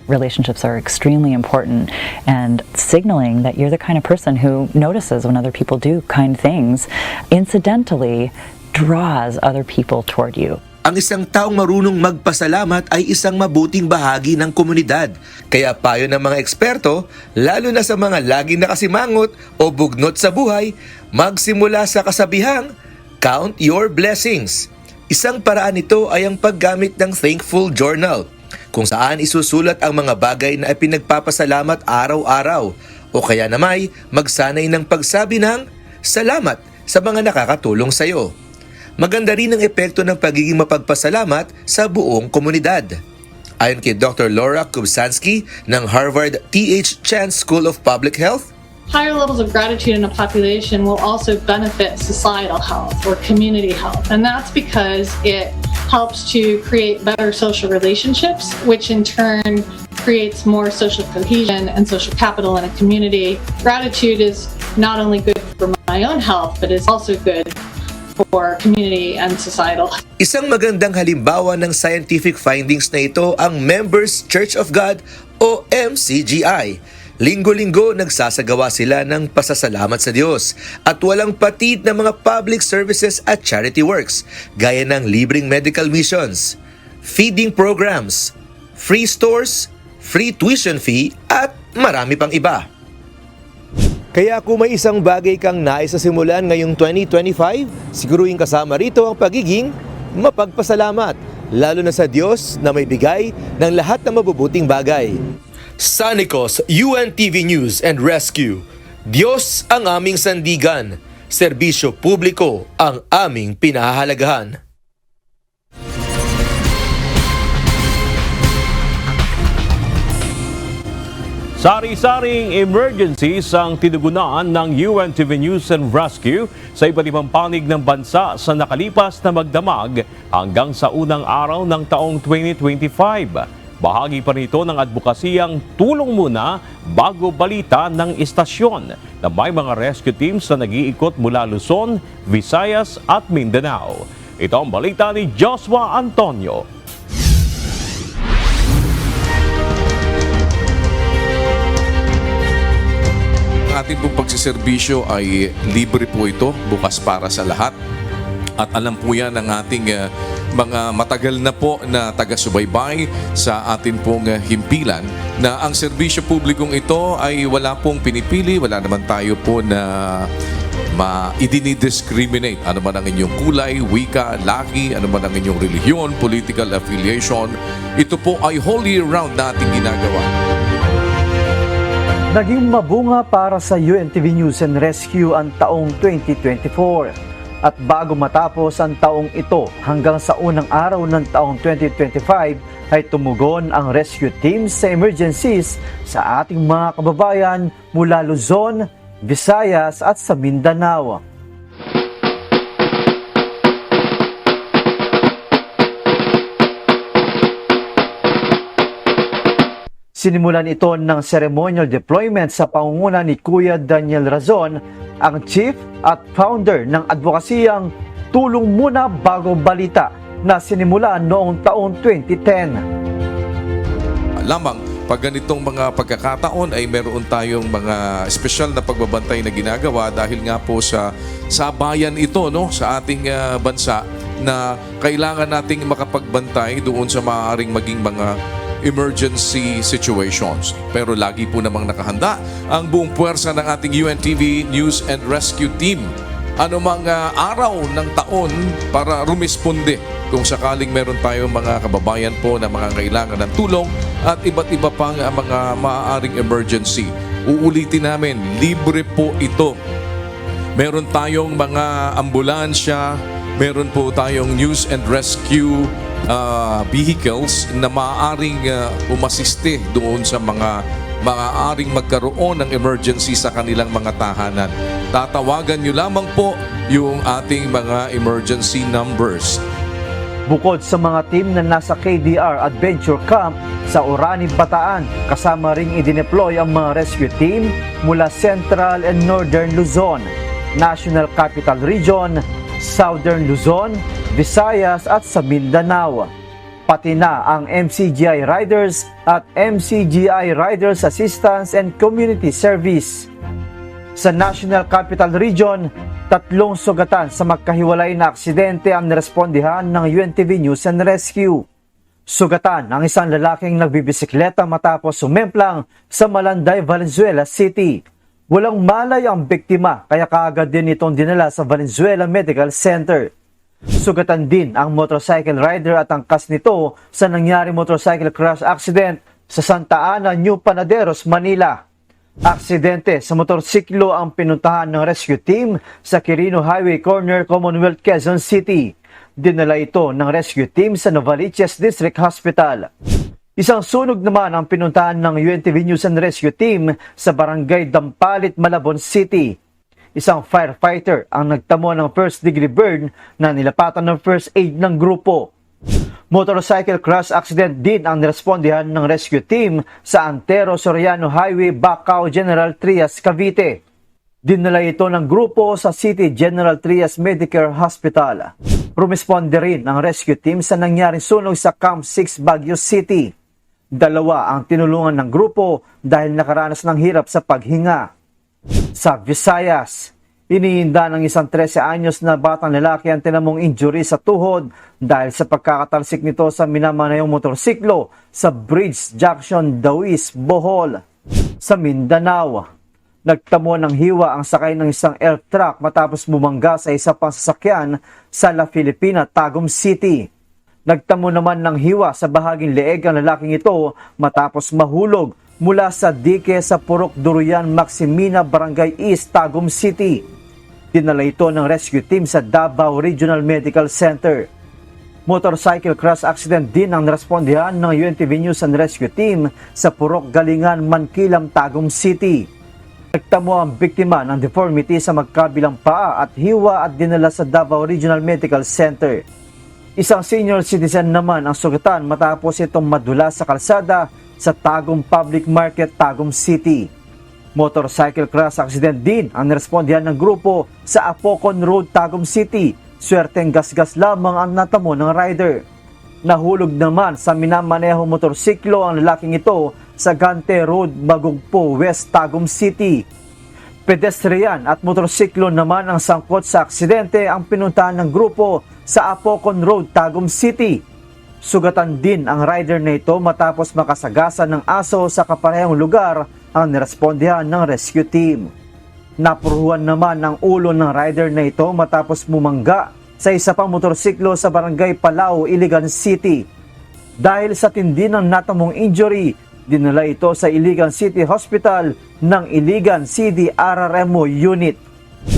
[SPEAKER 23] Relationships are extremely important, and signaling that you're the kind of person who notices when other people do kind things incidentally draws other people toward you.
[SPEAKER 21] Ang isang taong marunong magpasalamat ay isang mabuting bahagi ng komunidad. Kaya payo ng mga eksperto, lalo na sa mga laging nakasimangot o bugnot sa buhay, magsimula sa kasabihang, count your blessings. Isang paraan nito ay ang paggamit ng Thankful Journal, kung saan isusulat ang mga bagay na ipinagpapasalamat araw-araw o kaya namay magsanay ng pagsabi ng salamat sa mga nakakatulong sa iyo. Maganda rin ang epekto ng pagiging mapagpasalamat sa buong komunidad. Ayon kay Dr. Laura Kubsansky ng Harvard T.H. Chan School of Public Health,
[SPEAKER 24] higher levels of gratitude in a population will also benefit societal health or community health. And that's because it helps to create better social relationships, which in turn creates more social cohesion and social capital in a community. Gratitude is not only good for my own health, but it's also good for community and societal.
[SPEAKER 21] Isang magandang halimbawa ng scientific findings na ito ang Members Church of God o MCGI. Linggo-linggo nagsasagawa sila ng pasasalamat sa Diyos at walang patid na mga public services at charity works gaya ng libreng medical missions, feeding programs, free stores, free tuition fee at marami pang iba. Kaya kung may isang bagay kang nais na simulan ngayong 2025, siguruhin kasama rito ang pagiging mapagpasalamat, lalo na sa Diyos na may bigay ng lahat ng mabubuting bagay. Sanicos UNTV News and Rescue. Diyos ang aming sandigan, serbisyo publiko ang aming pinahahalagahan.
[SPEAKER 5] Sari-saring emergencies ang tinugunan ng UNTV News and Rescue sa iba't ibang panig ng bansa sa nakalipas na magdamag hanggang sa unang araw ng taong 2025. Bahagi pa nito ng advokasiyang tulong muna bago balita ng istasyon na may mga rescue teams na nag-iikot mula Luzon, Visayas at Mindanao. Ito ang balita ni Joshua Antonio.
[SPEAKER 1] Ating pong pagsiservisyo ay libre po ito, bukas para sa lahat. At alam po yan ng ating mga matagal na po na taga-subaybay sa atin pong himpilan na ang serbisyo publikong ito ay wala pong pinipili, wala naman tayo po na i-discriminate. Ano man ang inyong kulay, wika, laki, ano man ang inyong relihiyon, political affiliation. Ito po ay whole year round na ating ginagawa.
[SPEAKER 2] Naging mabunga para sa UNTV News and Rescue ang taong 2024. At bago matapos ang taong ito hanggang sa unang araw ng taong 2025 ay tumugon ang rescue teams sa emergencies sa ating mga kababayan mula Luzon, Visayas at sa Mindanao. Sinimulan ito ng ceremonial deployment sa pangunguna ni Kuya Daniel Razon, ang chief at founder ng advokasiyang Tulong Muna Bago Balita na sinimulan noong taong 2010.
[SPEAKER 1] Lamang pag ganitong mga pagkakataon ay meron tayong mga espesyal na pagbabantay na ginagawa dahil nga po sa sabayan ito sa ating bansa na kailangan nating makapagbantay doon sa maaaring maging mga emergency situations. Pero lagi po namang nakahanda ang buong puwersa ng ating UNTV News and Rescue Team. Ano mga araw ng taon para rumisponde kung sakaling meron tayong mga kababayan po na mga kailangan ng tulong at iba't iba pang mga maaaring emergency. Uulitin namin, libre po ito. Meron tayong mga ambulansya, meron po tayong news and rescue vehicles na maaaring umasiste doon sa mga maaaring magkaroon ng emergency sa kanilang mga tahanan. Tatawagan nyo lamang po yung ating mga emergency numbers.
[SPEAKER 2] Bukod sa mga team na nasa KDR Adventure Camp sa Orani, Bataan, kasama ring idineploy ang mga rescue team mula Central and Northern Luzon, National Capital Region, Southern Luzon, Visayas at sa Mindanao. Pati na ang MCGI Riders at MCGI Riders Assistance and Community Service. Sa National Capital Region, 3 sugatan sa magkahiwalay na aksidente ang nirespondihan ng UNTV News and Rescue. Sugatan ang isang lalaking nagbibisikleta matapos sumemplang sa Malanday, Valenzuela City. Walang malay ang biktima kaya kaagad din itong dinala sa Valenzuela Medical Center. Sugatan din ang motorcycle rider at angkas nito sa nangyari motorcycle crash accident sa Santa Ana, New Panaderos, Manila. Aksidente sa motorsiklo ang pinuntahan ng rescue team sa Quirino Highway Corner, Commonwealth, Quezon City. Dinala ito ng rescue team sa Novaliches District Hospital. Isang sunog naman ang pinuntahan ng UNTV News and Rescue Team sa Barangay Dampalit, Malabon City. Isang firefighter ang nagtamo ng first-degree burn na nilapatan ng first aid ng grupo. Motorcycle crash accident din ang nirespondihan ng rescue team sa Antero Soriano Highway, Bacau, General Trias, Cavite. Dinala ito ng grupo sa City General Trias Medicare Hospital. Rumisponde rin ang rescue team sa nangyaring sunog sa Camp 6 Baguio City. 2 ang tinulungan ng grupo dahil nakaranas ng hirap sa paghinga. Sa Visayas, iniinda ng isang 13 anyos na batang lalaki ang tinamong injury sa tuhod dahil sa pagkakatalsik nito sa minamanayong motorsiklo sa Bridge Junction, Dawis, Bohol. Sa Mindanao, nagtamo ng hiwa ang sakay ng isang elf truck matapos bumangga sa isa pang sasakyan sa La Filipina, Tagum City. Nagtamo naman ng hiwa sa bahaging leeg ang lalaking ito matapos mahulog mula sa dike sa Purok Duruyan, Maximina, Barangay East, Tagum City. Dinala ito ng rescue team sa Davao Regional Medical Center. Motorcycle crash accident din ang narespondihan ng UNTV News and Rescue Team sa Purok Galingan, Mankilam, Tagum City. Nagtamo ang biktima ng deformity sa magkabilang paa at hiwa at dinala sa Davao Regional Medical Center. Isang senior citizen naman ang sugatan matapos itong madula sa kalsada sa Tagum Public Market, Tagum City. Motorcycle crash accident din ang narespondihan ng grupo sa Apocon Road, Tagum City. Swerteng gasgas lamang ang natamo ng rider. Nahulog naman sa minamaneho motorsiklo ang lalaking ito sa Gante Road, Magugpo, West, Tagum City. Pedestrian at motorsiklo naman ang sangkot sa aksidente ang pinuntahan ng grupo sa Apocon Road, Tagum City. Sugatan din ang rider na ito matapos makasagasan ng aso sa kaparehong lugar ang nirespondihan ng rescue team. Napuruhan naman ang ulo ng rider na ito matapos bumangga sa isa pang motorsiklo sa Barangay Palao, Iligan City. Dahil sa tindi ng natamong injury, dinala ito sa Iligan City Hospital ng Iligan CDRRMO unit.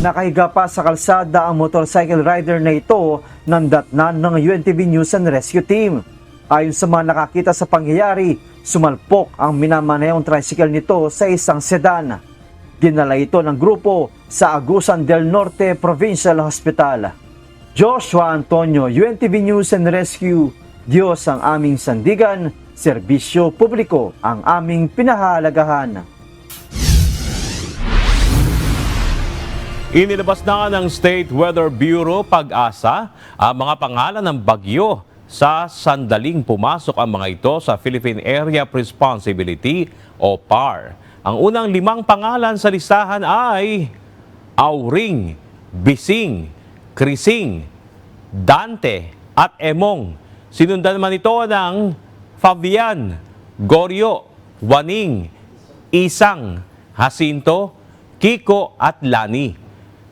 [SPEAKER 2] Nakahiga pa sa kalsada ang motorcycle rider na ito ng datnan ng UNTV News and Rescue Team. Ayon sa mga nakakita sa pangyayari, sumalpok ang minamanayong tricycle nito sa isang sedan. Dinala ito ng grupo sa Agusan del Norte Provincial Hospital. Joshua Antonio, UNTV News and Rescue. Diyos ang aming sandigan, serbisyo publiko ang aming pinahahalagahan.
[SPEAKER 5] Inilabas na ng State Weather Bureau PAG-ASA ang mga pangalan ng bagyo sa sandaling pumasok ang mga ito sa Philippine Area of Responsibility o PAR. Ang unang 5 pangalan sa listahan ay Auring, Bising, Krising, Dante at Emong. Sinundan naman ito ng Fabian, Goryo, Waning, Isang, Jacinto, Kiko at Lani.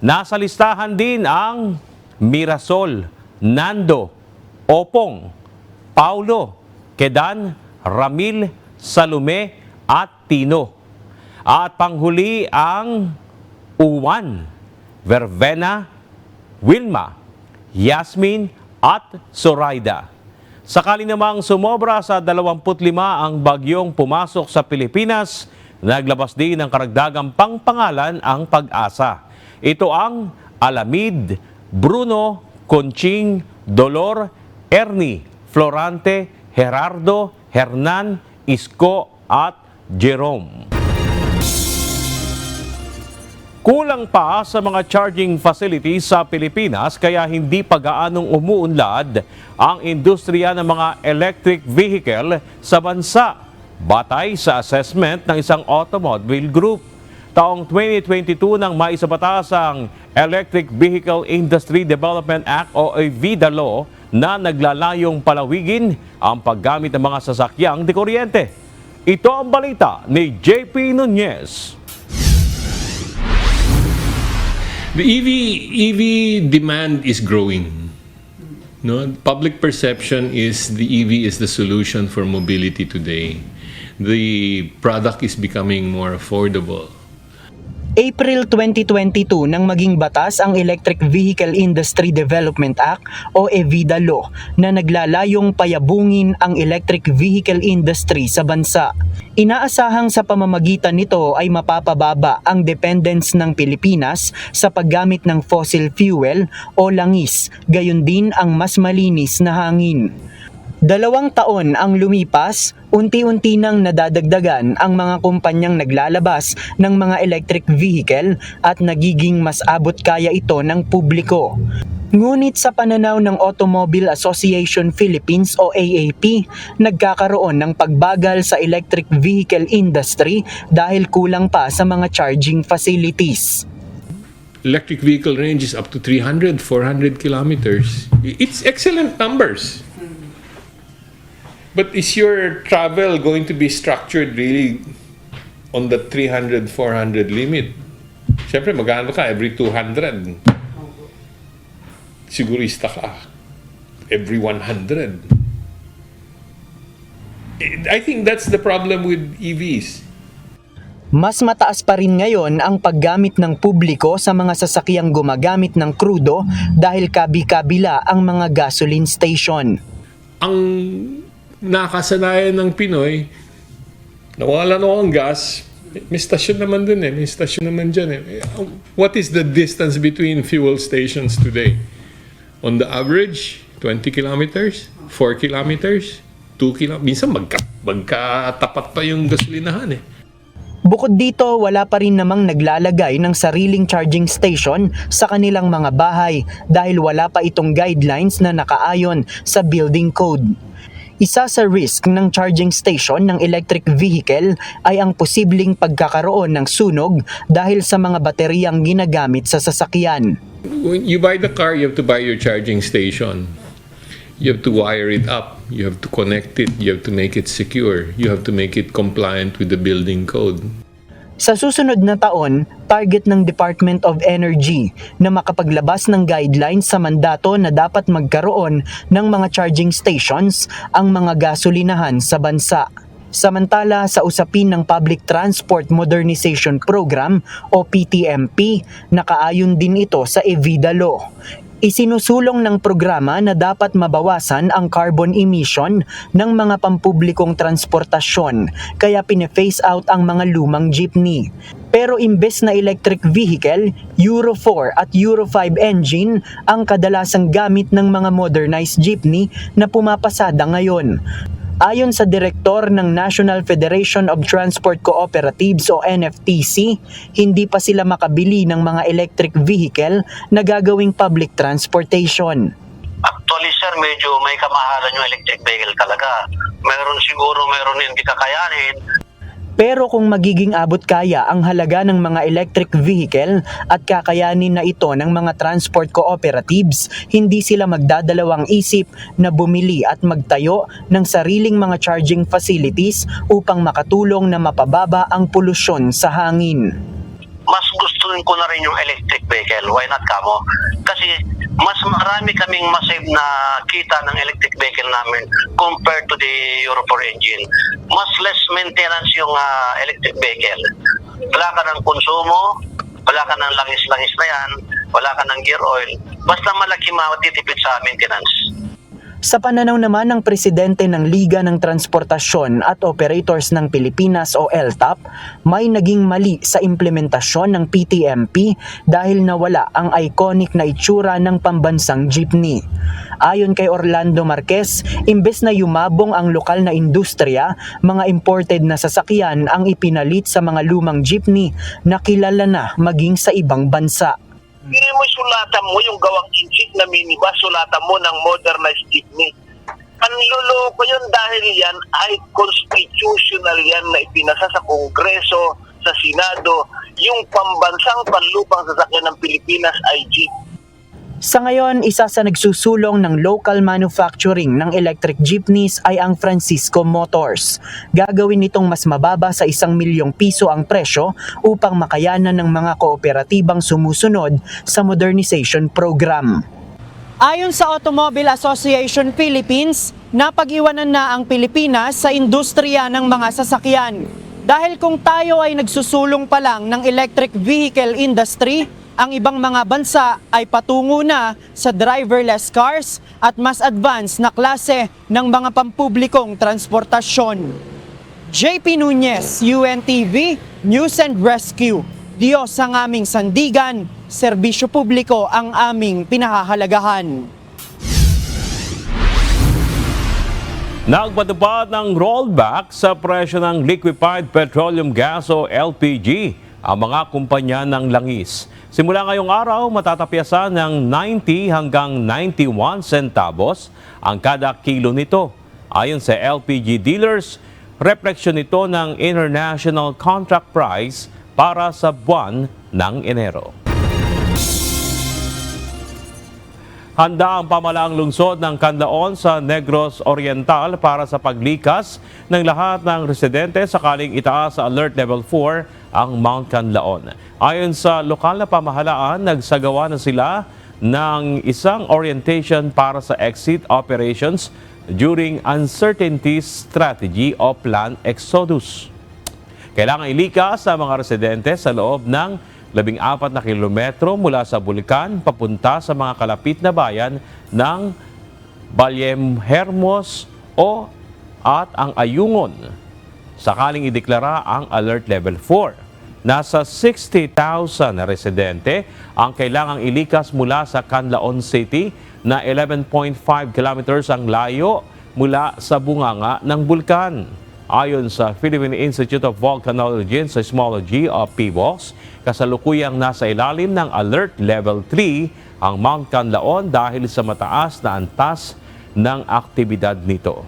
[SPEAKER 5] Nasa listahan din ang Mirasol, Nando, Opong, Paulo, Kedan, Ramil, Salome at Tino. At panghuli ang Uwan, Vervena, Wilma, Yasmin at Zoraida. Sakali namang sumobra sa 25 ang bagyong pumasok sa Pilipinas, naglabas din ng karagdagang pangpangalan ang PAG-ASA. Ito ang Alamid, Bruno, Conching, Dolor, Ernie, Florante, Gerardo, Hernan, Isko at Jerome. Kulang pa sa mga charging facilities sa Pilipinas kaya hindi pa gaanong umuunlad ang industriya ng mga electric vehicle sa bansa, batay sa assessment ng isang automobile group. Taong 2022 nang maisabatas ang Electric Vehicle Industry Development Act o EVIDA Law na naglalayong palawigin ang paggamit ng mga sasakyang dekuryente. Ito ang balita ni JP Nunez.
[SPEAKER 4] The EV demand is growing. No, public perception is the EV is the solution for mobility today. The product is becoming more affordable.
[SPEAKER 6] April 2022 nang maging batas ang Electric Vehicle Industry Development Act o EVIDA Law na naglalayong payabungin ang electric vehicle industry sa bansa. Inaasahang sa pamamagitan nito ay mapapababa ang dependence ng Pilipinas sa paggamit ng fossil fuel o langis, gayon din ang mas malinis na hangin. 2 taon ang lumipas, Unti-unti nang nadadagdagan ang mga kumpanyang naglalabas ng mga electric vehicle at nagiging mas abot kaya ito ng publiko. Ngunit sa pananaw ng Automobile Association Philippines o AAP, nagkakaroon ng pagbagal sa electric vehicle industry dahil kulang pa sa mga charging facilities.
[SPEAKER 4] Electric vehicle range is up to 300, 400 kilometers. It's excellent numbers. But is your travel going to be structured really on the 300, 400 limit? Siyempre, magkano ka every 200? Sigurista ka every 100. I think that's the problem with EVs.
[SPEAKER 6] Mas mataas pa rin ngayon ang paggamit ng publiko sa mga sasakyang gumagamit ng krudo dahil kabi-kabila ang mga gasoline station.
[SPEAKER 4] Ang nakasanayan ng Pinoy, nawala na ang gas, may stasyon naman dun may stasyon naman dyan What is the distance between fuel stations today? On the average, 20 kilometers, 4 kilometers, 2 kilometers. Minsan magkatapat pa yung gasolinahan
[SPEAKER 6] Bukod dito, wala pa rin namang naglalagay ng sariling charging station sa kanilang mga bahay dahil wala pa itong guidelines na nakaayon sa building code. Isa sa risk ng charging station ng electric vehicle ay ang posibleng pagkakaroon ng sunog dahil sa mga bateriyang ginagamit sa sasakyan.
[SPEAKER 4] When you buy the car, you have to buy your charging station. You have to wire it up. You have to connect it. You have to make it secure. You have to make it compliant with the building code.
[SPEAKER 6] Sa susunod na taon, target ng Department of Energy na makapaglabas ng guidelines sa mandato na dapat magkaroon ng mga charging stations ang mga gasolinahan sa bansa. Samantala, sa usapin ng Public Transport Modernization Program o PTMP, nakaayon din ito sa Evida Law. Isinusulong ng programa na dapat mabawasan ang carbon emission ng mga pampublikong transportasyon, kaya pine-phase out ang mga lumang jeepney. Pero imbes na electric vehicle, Euro 4 at Euro 5 engine ang kadalasang gamit ng mga modernized jeepney na pumapasada ngayon. Ayon sa direktor ng National Federation of Transport Cooperatives o NFTC, hindi pa sila makabili ng mga electric vehicle na gagawing public transportation.
[SPEAKER 7] Actually sir, medyo may kamahalan yung electric vehicle talaga. Meron hindi kakayanin.
[SPEAKER 6] Pero kung magiging abot kaya ang halaga ng mga electric vehicle at kakayanin na ito ng mga transport cooperatives, hindi sila magdadalawang isip na bumili at magtayo ng sariling mga charging facilities upang makatulong na mapababa ang polusyon sa hangin.
[SPEAKER 7] Mas gustuin ko na rin yung electric vehicle. Why not kamo? Kasi mas marami kaming masave na kita ng electric vehicle namin compared to the Euro 4 engine. Mas less maintenance yung electric vehicle. Wala ka ng konsumo, wala ka ng langis-langis na yan, wala ka ng gear oil. Basta malaki matitipid sa maintenance.
[SPEAKER 6] Sa pananaw naman ng presidente ng Liga ng Transportasyon at Operators ng Pilipinas o LTAP, may naging mali sa implementasyon ng PTMP dahil nawala ang iconic na itsura ng pambansang jeepney. Ayon kay Orlando Marquez, imbes na yumabong ang lokal na industriya, mga imported na sasakyan ang ipinalit sa mga lumang jeepney na kilala na maging sa ibang bansa.
[SPEAKER 8] Hindi mo sulatan mo yung gawang inchik na minibus, sulatan mo ng modernized jeepney. Panluloko yun dahil yan ay constitutional yan na ipinasa sa Kongreso, sa Senado, yung pambansang panlupang sasakyan ng Pilipinas ay jeep.
[SPEAKER 6] Sa ngayon, isa sa nagsusulong ng local manufacturing ng electric jeepneys ay ang Francisco Motors. Gagawin nitong mas mababa sa 1 milyong piso ang presyo upang makayanan ng mga kooperatibang sumusunod sa modernization program. Ayon sa Automobile Association Philippines, napag-iwanan na ang Pilipinas sa industriya ng mga sasakyan. Dahil kung tayo ay nagsusulong pa lang ng electric vehicle industry, ang ibang mga bansa ay patungo na sa driverless cars at mas advanced na klase ng mga pampublikong transportasyon. JP Nunez, UNTV, News and Rescue. Diyos ang aming sandigan, serbisyo publiko ang aming pinahahalagahan.
[SPEAKER 5] Nagpatupad ng rollback sa presyo ng liquefied petroleum gas o LPG ang mga kumpanya ng langis. Simula ngayong araw, matatapyasan ng 90 hanggang 91 centavos ang kada kilo nito. Ayon sa LPG dealers, refleksyon ito ng international contract price para sa buwan ng Enero. Handa ang pamalaang lungsod ng Canlaon sa Negros Oriental para sa paglikas ng lahat ng residente sakaling itaas sa Alert Level 4 ang Mount Canlaon. Ayon sa lokal na pamahalaan, nagsagawa na sila ng isang orientation para sa exit operations during Uncertainty Strategy o Plan Exodus. Kailangan ilikas sa mga residente sa loob ng 14 na kilometro mula sa bulkan papunta sa mga kalapit na bayan ng Balyem Hermos at ang Ayungon. Sakaling ideklara ang Alert Level 4. Nasa 60,000 na residente ang kailangang ilikas mula sa Canlaon City na 11.5 kilometers ang layo mula sa bunganga ng bulkan. Ayon sa Philippine Institute of Volcanology and Seismology o PVOS, kasalukuyang nasa ilalim ng Alert Level 3 ang Mount Canlaon dahil sa mataas na antas ng aktibidad nito.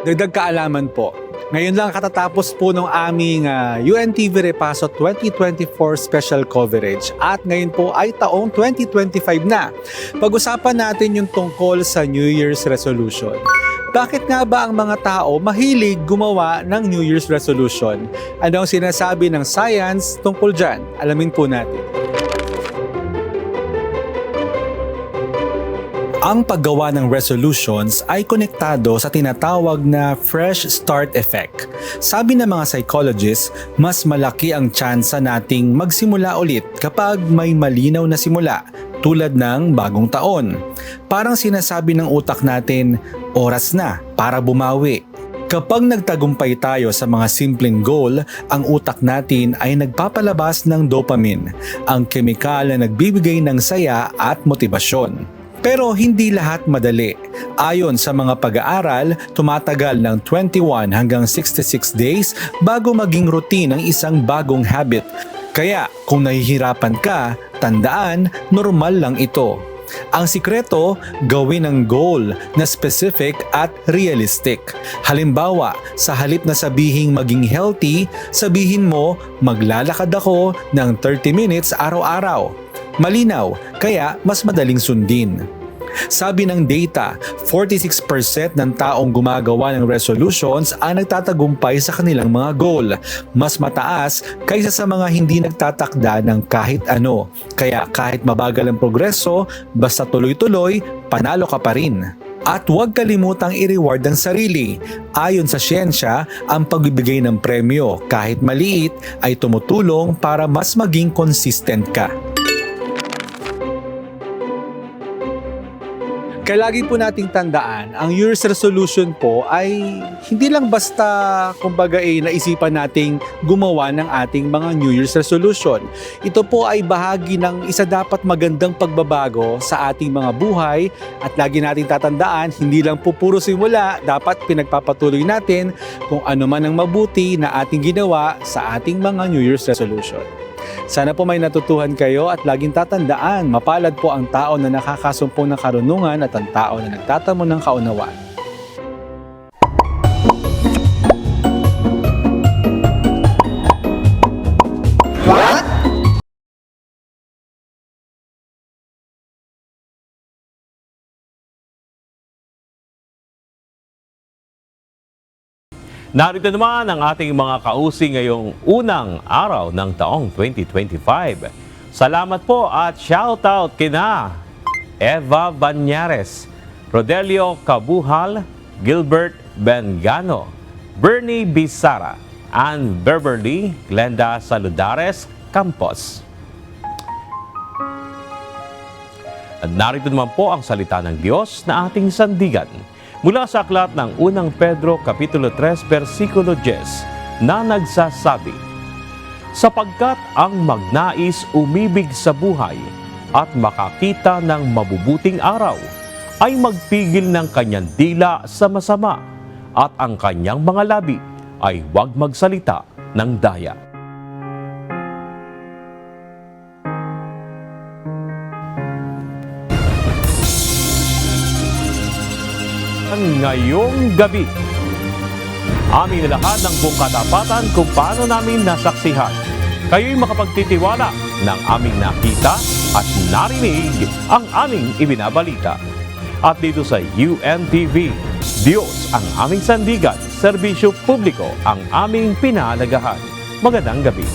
[SPEAKER 9] Dagdag kaalaman po, ngayon lang katatapos po ng aming UNTV Repaso 2024 special coverage at ngayon po ay taong 2025 na. Pag-usapan natin yung tungkol sa New Year's resolution. Bakit nga ba ang mga tao mahilig gumawa ng New Year's resolution? Ano ang sinasabi ng science tungkol dyan? Alamin po natin. Ang paggawa ng resolutions ay konektado sa tinatawag na fresh start effect. Sabi ng mga psychologists, mas malaki ang tsansa nating magsimula ulit kapag may malinaw na simula, tulad ng bagong taon. Parang sinasabi ng utak natin, oras na para bumawi. Kapag nagtagumpay tayo sa mga simpleng goal, ang utak natin ay nagpapalabas ng dopamine, ang kemikal na nagbibigay ng saya at motibasyon. Pero hindi lahat madali. Ayon sa mga pag-aaral, tumatagal ng 21 hanggang 66 days bago maging routine ang isang bagong habit. Kaya kung nahihirapan ka, tandaan, normal lang ito. Ang sikreto, gawin ang goal na specific at realistic. Halimbawa, sa halip na sabihing maging healthy, sabihin mo, maglalakad ako ng 30 minutes araw-araw. Malinaw, kaya mas madaling sundin. Sabi ng data, 46% ng taong gumagawa ng resolutions ang nagtatagumpay sa kanilang mga goal. Mas mataas kaysa sa mga hindi nagtatakda ng kahit ano. Kaya kahit mabagal ang progreso, basta tuloy-tuloy, panalo ka pa rin. At huwag kalimutang i-reward ang sarili. Ayon sa siyensya, ang pagbibigay ng premyo kahit maliit ay tumutulong para mas maging consistent ka. Kaya lagi po nating tandaan, ang New Year's resolution po ay hindi lang basta kumbaga naisipan nating gumawa ng ating mga New Year's resolution. Ito po ay bahagi ng isa dapat magandang pagbabago sa ating mga buhay at lagi nating tatandaan, hindi lang po puro simula, dapat pinagpapatuloy natin kung ano man ang mabuti na ating ginawa sa ating mga New Year's resolution. Sana po may natutuhan kayo at laging tatandaan, mapalad po ang tao na nakakasumpong ng karunungan at ang tao na nagtatamo ng kaunawaan.
[SPEAKER 5] Narito naman ang ating mga kausi ngayong unang araw ng taong 2025. Salamat po at shoutout kina Eva Banyares, Rodelio Kabuhal, Gilbert Bengano, Bernie Bisara, Ann Beverly, Glenda Saludares Campos. At narito naman po ang salita ng Diyos na ating sandigan mula sa aklat ng unang Pedro Kapitulo 3 versikulo 10 na nagsasabi, sapagkat ang magnais umibig sa buhay at makakita ng mabubuting araw ay magpigil ng kanyang dila sa masama at ang kanyang mga labi ay huwag magsalita ng daya. Ngayong gabi, aming nilahad ng buong katapatan kung paano namin nasaksihan. Kayo'y makapagtitiwala ng aming nakita at narinig ang aming ibinabalita. At dito sa UNTV, Diyos ang aming sandigan, serbisyo publiko ang aming pinahalagahan. Magandang gabi.